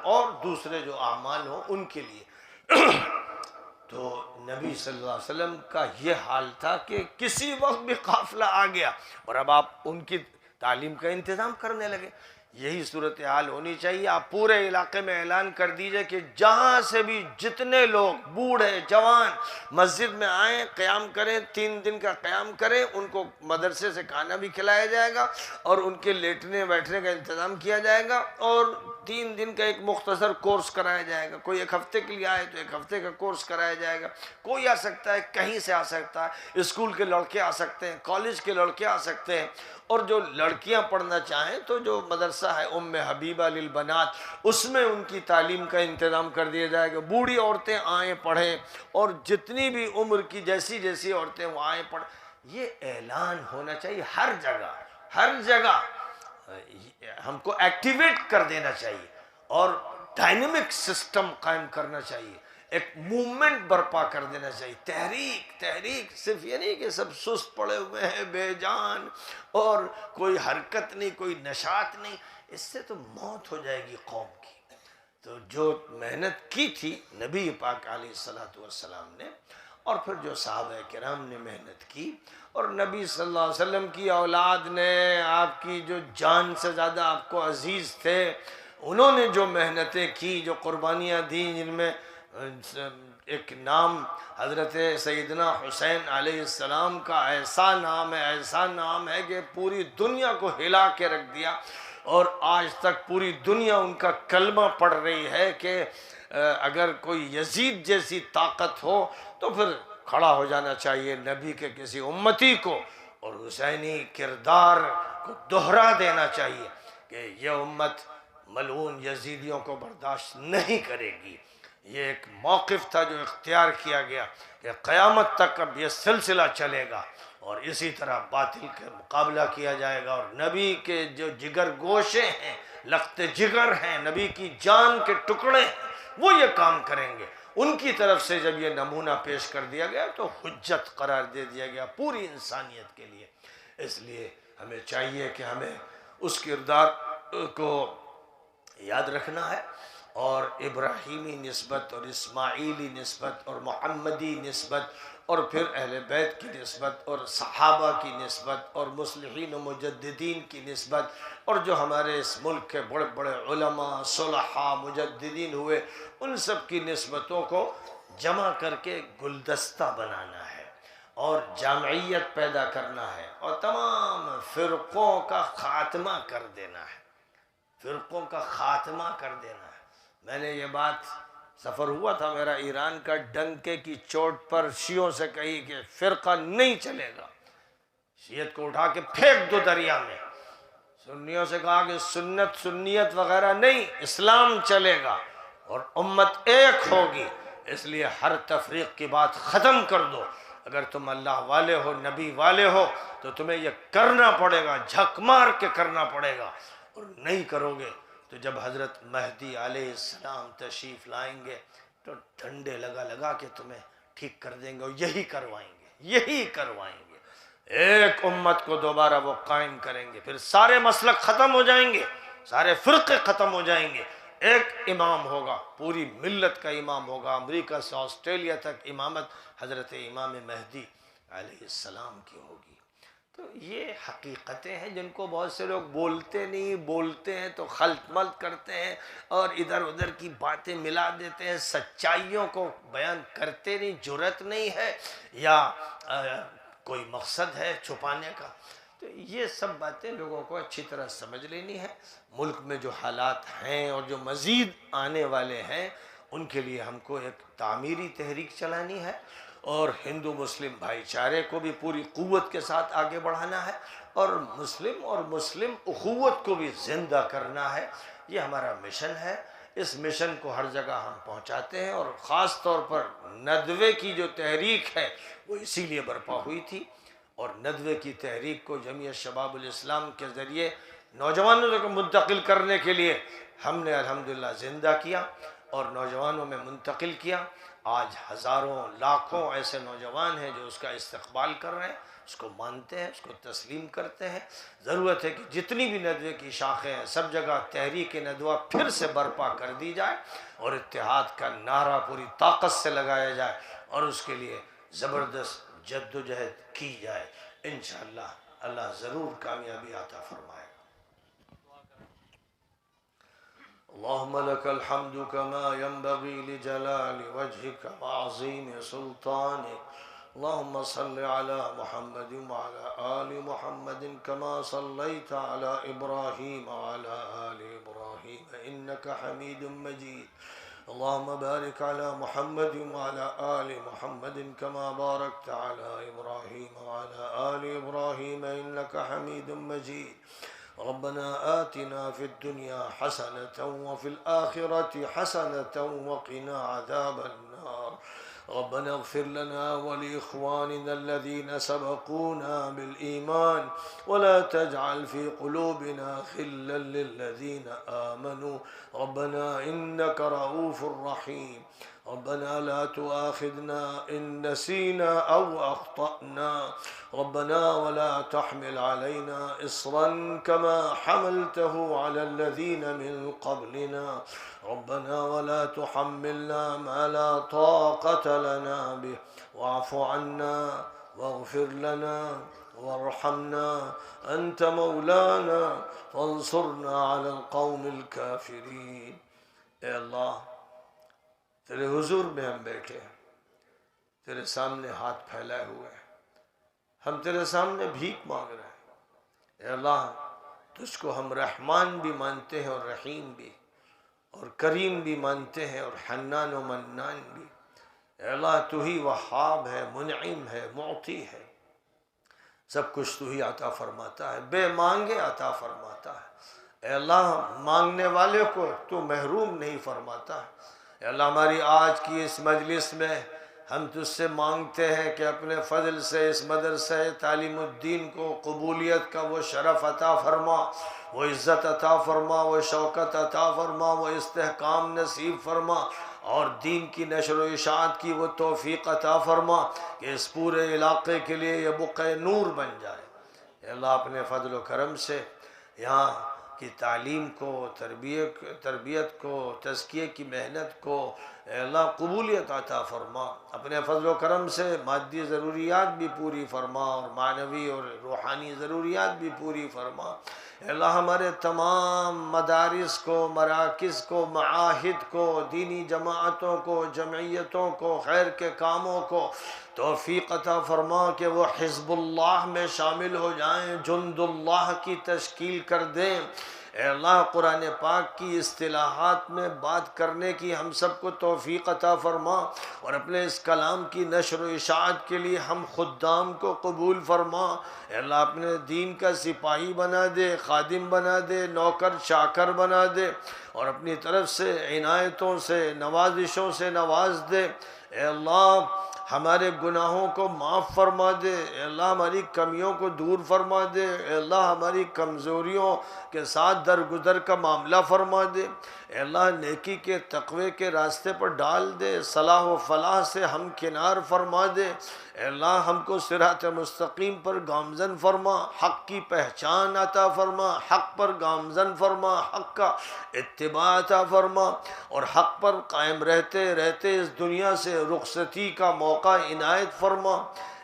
اور دوسرے جو اعمال ہوں ان کے لیے۔ تو نبی صلی اللہ علیہ وسلم کا یہ حال تھا کہ کسی وقت بھی قافلہ آ گیا، اور اب آپ ان کی تعلیم کا انتظام کرنے لگے۔ یہی صورتحال ہونی چاہیے۔ آپ پورے علاقے میں اعلان کر دیجئے کہ جہاں سے بھی جتنے لوگ بوڑھے جوان مسجد میں آئیں، قیام کریں، 3 دن کا قیام کریں، ان کو مدرسے سے کھانا بھی کھلایا جائے گا، اور ان کے لیٹنے بیٹھنے کا انتظام کیا جائے گا، اور 3 دن کا ایک مختصر کورس کرایا جائے گا۔ کوئی 1 ہفتے کے لیے آئے تو 1 ہفتے کا کورس کرایا جائے گا۔ کوئی آ سکتا ہے، کہیں سے آ سکتا ہے، اسکول کے لڑکے آ سکتے ہیں، کالج کے لڑکے آ سکتے ہیں، اور جو لڑکیاں پڑھنا چاہیں تو جو مدرسہ ہے ام حبیبہ للبنات، اس میں ان کی تعلیم کا انتظام کر دیا جائے گا۔ بوڑھی عورتیں آئیں پڑھیں، اور جتنی بھی عمر کی جیسی جیسی عورتیں وہ آئیں پڑھیں۔ یہ اعلان ہونا چاہیے ہر جگہ، ہر جگہ ہم کو ایکٹیویٹ کر دینا چاہیے، اور ڈائنمک سسٹم قائم کرنا چاہیے، ایک موومنٹ برپا کر دینا چاہیے۔ تحریک صرف یہ نہیں کہ سب سست پڑے ہوئے ہیں، بے جان، اور کوئی حرکت نہیں، کوئی نشاط نہیں، اس سے تو موت ہو جائے گی قوم کی۔ تو جو محنت کی تھی نبی پاک علیہ الصلوۃ والسلام نے، اور پھر جو صحابہ کرام نے محنت کی، اور نبی صلی اللہ علیہ وسلم کی اولاد نے، آپ کی جو جان سے زیادہ آپ کو عزیز تھے، انہوں نے جو محنتیں کی، جو قربانیاں دیں، جن میں ایک نام حضرت سیدنا حسین علیہ السلام کا ایسا نام ہے کہ پوری دنیا کو ہلا کے رکھ دیا، اور آج تک پوری دنیا ان کا کلمہ پڑھ رہی ہے کہ اگر کوئی یزید جیسی طاقت ہو تو پھر کھڑا ہو جانا چاہیے نبی کے کسی امتی کو، اور حسینی کردار کو دوہرا دینا چاہیے کہ یہ امت ملعون یزیدیوں کو برداشت نہیں کرے گی۔ یہ ایک موقف تھا جو اختیار کیا گیا کہ قیامت تک اب یہ سلسلہ چلے گا، اور اسی طرح باطل کا مقابلہ کیا جائے گا، اور نبی کے جو جگر گوشے ہیں، لخت جگر ہیں، نبی کی جان کے ٹکڑے ہیں، وہ یہ کام کریں گے۔ ان کی طرف سے جب یہ نمونہ پیش کر دیا گیا تو حجت قرار دے دیا گیا پوری انسانیت کے لیے۔ اس لیے ہمیں چاہیے کہ ہمیں اس کردار کو یاد رکھنا ہے، اور ابراہیمی نسبت اور اسماعیلی نسبت اور محمدی نسبت اور پھر اہل بیت کی نسبت اور صحابہ کی نسبت اور مصلحین و مجددین کی نسبت اور جو ہمارے اس ملک کے بڑے بڑے علماء صلحاء مجددین ہوئے ان سب کی نسبتوں کو جمع کر کے گلدستہ بنانا ہے اور جامعیت پیدا کرنا ہے اور تمام فرقوں کا خاتمہ کر دینا ہے، فرقوں کا خاتمہ کر دینا ہے۔ میں نے یہ بات سفر ہوا تھا میرا ایران کا، ڈنکے کی چوٹ پر شیعوں سے کہی کہ فرقہ نہیں چلے گا، شیعت کو اٹھا کے پھینک دو دریا میں۔ سنیوں سے کہا کہ سنیت وغیرہ نہیں، اسلام چلے گا اور امت ایک ہوگی، اس لیے ہر تفریق کی بات ختم کر دو۔ اگر تم اللہ والے ہو، نبی والے ہو، تو تمہیں یہ کرنا پڑے گا، جھک مار کے کرنا پڑے گا، اور نہیں کرو گے تو جب حضرت مہدی علیہ السلام تشریف لائیں گے تو ڈنڈے لگا لگا کے تمہیں ٹھیک کر دیں گے، اور یہی کروائیں گے، ایک امت کو دوبارہ وہ قائم کریں گے، پھر سارے مسلک ختم ہو جائیں گے، سارے فرقے ختم ہو جائیں گے، ایک امام ہوگا، پوری ملت کا امام ہوگا، امریکہ سے آسٹریلیا تک امامت حضرت امام مہدی علیہ السلام کی ہوگی۔ تو یہ حقیقتیں ہیں جن کو بہت سے لوگ بولتے ہیں تو خلط ملط کرتے ہیں اور ادھر ادھر کی باتیں ملا دیتے ہیں، سچائیوں کو بیان کرتے نہیں، جرأت نہیں ہے یا کوئی مقصد ہے چھپانے کا۔ تو یہ سب باتیں لوگوں کو اچھی طرح سمجھ لینی ہے۔ ملک میں جو حالات ہیں اور جو مزید آنے والے ہیں ان کے لیے ہم کو ایک تعمیری تحریک چلانی ہے اور ہندو مسلم بھائی چارے کو بھی پوری قوت کے ساتھ آگے بڑھانا ہے اور مسلم اخوت کو بھی زندہ کرنا ہے۔ یہ ہمارا مشن ہے، اس مشن کو ہر جگہ ہم پہنچاتے ہیں، اور خاص طور پر ندوے کی جو تحریک ہے وہ اسی لیے برپا ہوئی تھی، اور ندوے کی تحریک کو جمعیت شباب الاسلام کے ذریعے نوجوانوں کو منتقل کرنے کے لیے ہم نے الحمدللہ زندہ کیا اور نوجوانوں میں منتقل کیا۔ آج ہزاروں لاکھوں ایسے نوجوان ہیں جو اس کا استقبال کر رہے ہیں، اس کو مانتے ہیں، اس کو تسلیم کرتے ہیں۔ ضرورت ہے کہ جتنی بھی ندوے کی شاخیں ہیں سب جگہ تحریک ندوہ پھر سے برپا کر دی جائے اور اتحاد کا نعرہ پوری طاقت سے لگایا جائے اور اس کے لیے زبردست جد و جہد کی جائے۔ انشاءاللہ اللہ ضرور کامیابی عطا فرمائے۔ اللهم لك الحمد كما ينبغي لجلال وجهك وعظيم سلطانك، اللهم صل على محمد وعلى آل محمد كما صليت على إبراهيم وعلى آل إبراهيم إنك حميد مجيد، اللهم بارك على محمد وعلى آل محمد كما باركت على إبراهيم وعلى آل إبراهيم إنك حميد مجيد، ربنا آتنا في الدنيا حسنة وفي الآخرة حسنة وقنا عذاب النار، ربنا اغفر لنا ولإخواننا الذين سبقونا بالإيمان ولا تجعل في قلوبنا غلا للذين آمنوا، ربنا إنك رؤوف رحيم، ربنا لا تؤاخذنا إن نسينا أو أخطأنا، ربنا ولا تحمل علينا إصرا كما حملته على الذين من قبلنا، ربنا ولا تحملنا ما لا طاقة لنا به، واعف عنا واغفر لنا وارحمنا، أنت مولانا فانصرنا على القوم الكافرين۔ اے اللہ تیرے حضور میں ہم بیٹھے ہیں، تیرے سامنے ہاتھ پھیلائے ہوئے ہیں، ہم تیرے سامنے بھیک مانگ رہے ہیں۔ اے اللہ تجھ کو ہم رحمان بھی مانتے ہیں اور رحیم بھی، اور کریم بھی مانتے ہیں اور حنان و منان بھی۔ اے اللہ تو ہی وہاب ہے، منعم ہے، معطی ہے، سب کچھ تو ہی عطا فرماتا ہے، بے مانگے عطا فرماتا ہے۔ اے اللہ مانگنے والے کو تو محروم نہیں فرماتا ہے۔ اے اللہ ہماری آج کی اس مجلس میں ہم تجھ سے مانگتے ہیں کہ اپنے فضل سے اس مدرسہ تعلیم الدین کو قبولیت کا وہ شرف عطا فرما، وہ عزت عطا فرما، وہ شوکت عطا فرما، وہ استحکام نصیب فرما، اور دین کی نشر و اشاعت کی وہ توفیق عطا فرما کہ اس پورے علاقے کے لیے یہ بقع نور بن جائے۔ اے اللہ اپنے فضل و کرم سے یہاں کی تعلیم کو، تربیت کو، تزکیے کی محنت کو اے اللہ قبولیت عطا فرما، اپنے فضل و کرم سے مادی ضروریات بھی پوری فرما اور معنوی اور روحانی ضروریات بھی پوری فرما۔ اے اللہ ہمارے تمام مدارس کو، مراکز کو، معاہد کو، دینی جماعتوں کو، جمعیتوں کو، خیر کے کاموں کو توفیق عطا فرما کہ وہ حزب اللہ میں شامل ہو جائیں، جند اللہ کی تشکیل کر دیں۔ اے اللہ قرآن پاک کی اصطلاحات میں بات کرنے کی ہم سب کو توفیق عطا فرما، اور اپنے اس کلام کی نشر و اشاعت کے لیے ہم خدام کو قبول فرما۔ اے اللہ اپنے دین کا سپاہی بنا دے، خادم بنا دے، نوکر چاکر بنا دے، اور اپنی طرف سے عنایتوں سے، نوازشوں سے نواز دے۔ اے اللہ ہمارے گناہوں کو معاف فرما دے، اے اللہ ہماری کمیوں کو دور فرما دے، اے اللہ ہماری کمزوریوں کے ساتھ درگزر کا معاملہ فرما دے، اے اللہ نیکی کے تقوی کے راستے پر ڈال دے، صلاح و فلاح سے ہم کنار فرما دے، اے اللہ ہم کو صراط مستقیم پر گامزن فرما، حق کی پہچان عطا فرما، حق پر گامزن فرما، حق کا اتباع عطا فرما، اور حق پر قائم رہتے رہتے اس دنیا سے رخصتی کا موقع عنایت فرما۔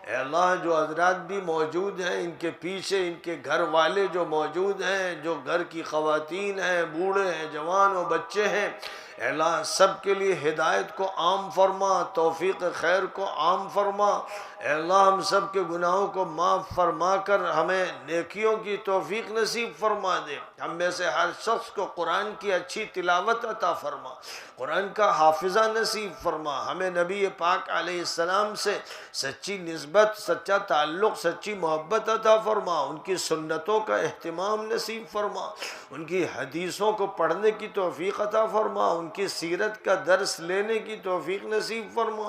اے اللہ جو حضرات بھی موجود ہیں، ان کے پیچھے ان کے گھر والے جو موجود ہیں، جو گھر کی خواتین ہیں، بوڑھے ہیں، جوان و بچے ہیں، اے اللہ سب کے لیے ہدایت کو عام فرما، توفیق خیر کو عام فرما۔ اے اللہ ہم سب کے گناہوں کو معاف فرما کر ہمیں نیکیوں کی توفیق نصیب فرما دے۔ ہم میں سے ہر شخص کو قرآن کی اچھی تلاوت عطا فرما، قرآن کا حافظہ نصیب فرما، ہمیں نبی پاک علیہ السلام سے سچی نسبت، سچا تعلق، سچی محبت عطا فرما، ان کی سنتوں کا اہتمام نصیب فرما، ان کی حدیثوں کو پڑھنے کی توفیق عطا فرما، ان کی سیرت کا درس لینے کی توفیق نصیب فرما۔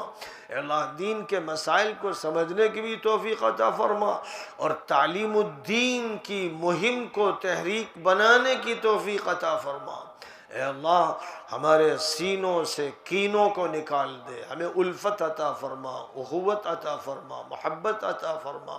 اے اللہ دین کے مسائل کو سمجھنے کی بھی توفیق عطا فرما، اور تعلیم الدین کی مہم کو تحریک بنانے کی توفیق عطا فرما۔ اے اللہ ہمارے سینوں سے کینوں کو نکال دے، ہمیں الفت عطا فرما، اخوت عطا فرما، محبت عطا فرما۔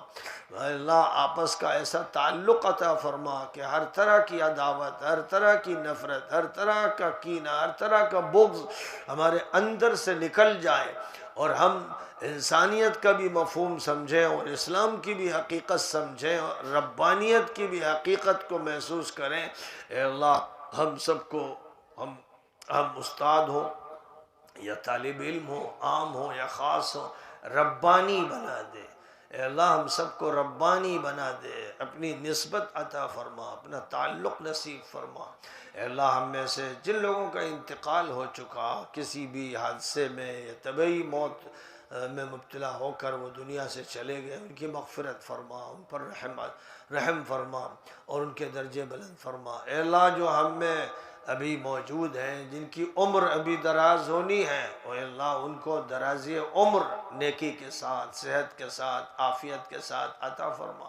اے اللہ آپس کا ایسا تعلق عطا فرما کہ ہر طرح کی عداوت، ہر طرح کی نفرت، ہر طرح کا کینہ، ہر طرح کا بغض ہمارے اندر سے نکل جائے، اور ہم انسانیت کا بھی مفہوم سمجھیں، اور اسلام کی بھی حقیقت سمجھیں، اور ربانیت کی بھی حقیقت کو محسوس کریں۔ اے اللہ ہم سب کو، ہم استاد ہو یا طالب علم ہو، عام ہو یا خاص ہو، ربانی بنا دے۔ اے اللہ ہم سب کو ربانی بنا دے، اپنی نسبت عطا فرما، اپنا تعلق نصیب فرما۔ اے اللہ ہم میں سے جن لوگوں کا انتقال ہو چکا، کسی بھی حادثے میں یا طبعی موت میں مبتلا ہو کر وہ دنیا سے چلے گئے، ان کی مغفرت فرما، ان پر رحم فرما، اور ان کے درجے بلند فرما۔ اے اللہ جو ہم میں ابھی موجود ہیں، جن کی عمر ابھی دراز ہونی ہے، اے اللہ ان کو درازی عمر نیکی کے ساتھ، صحت کے ساتھ، عافیت کے ساتھ عطا فرما۔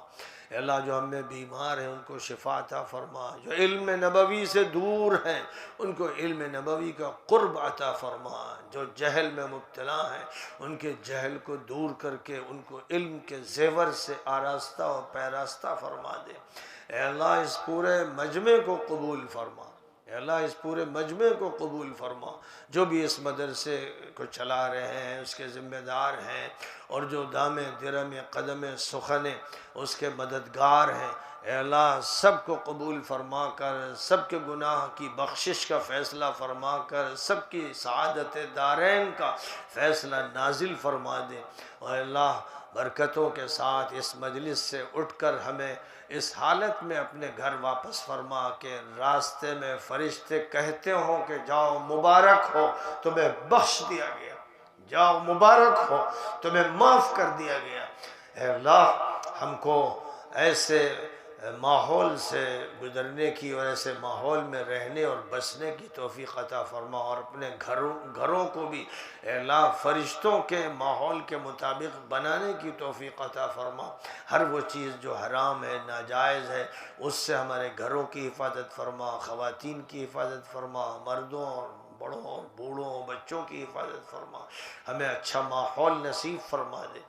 اے اللہ جو ہم میں بیمار ہیں ان کو شفا عطا فرما، جو علم نبوی سے دور ہیں ان کو علم نبوی کا قرب عطا فرما، جو جہل میں مبتلا ہیں ان کے جہل کو دور کر کے ان کو علم کے زیور سے آراستہ و پیراستہ فرما دے۔ اے اللہ اس پورے مجمع کو قبول فرما، اے اللہ اس پورے مجمع کو قبول فرما، جو بھی اس مدرسے کو چلا رہے ہیں، اس کے ذمہ دار ہیں، اور جو دام درم قدم سخن اس کے مددگار ہیں، اے اللہ سب کو قبول فرما کر، سب کے گناہ کی بخشش کا فیصلہ فرما کر، سب کی سعادت دارین کا فیصلہ نازل فرما دے۔ اور اللہ برکتوں کے ساتھ اس مجلس سے اٹھ کر ہمیں اس حالت میں اپنے گھر واپس فرما کہ راستے میں فرشتے کہتے ہوں کہ جاؤ مبارک ہو، تمہیں بخش دیا گیا، جاؤ مبارک ہو، تمہیں معاف کر دیا گیا۔ اے اللہ ہم کو ایسے ماحول سے گزرنے کی اور ایسے ماحول میں رہنے اور بسنے کی توفیق عطا فرما، اور اپنے گھروں کو بھی اے اللہ فرشتوں کے ماحول کے مطابق بنانے کی توفیق عطا فرما۔ ہر وہ چیز جو حرام ہے، ناجائز ہے، اس سے ہمارے گھروں کی حفاظت فرما، خواتین کی حفاظت فرما، مردوں اور بڑوں اور بوڑھوں بچوں کی حفاظت فرما، ہمیں اچھا ماحول نصیب فرما دے۔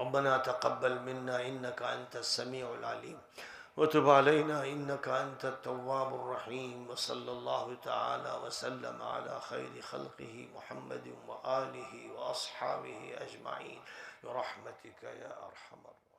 ربنا تقبل منا انک انت السمیع العلیم وتب علينا إنك أنت التواب الرحيم. وصلى الله تعالى وسلم على خير خلقه محمد وآله وأصحابه أجمعين برحمتك يا أرحم الراحمين.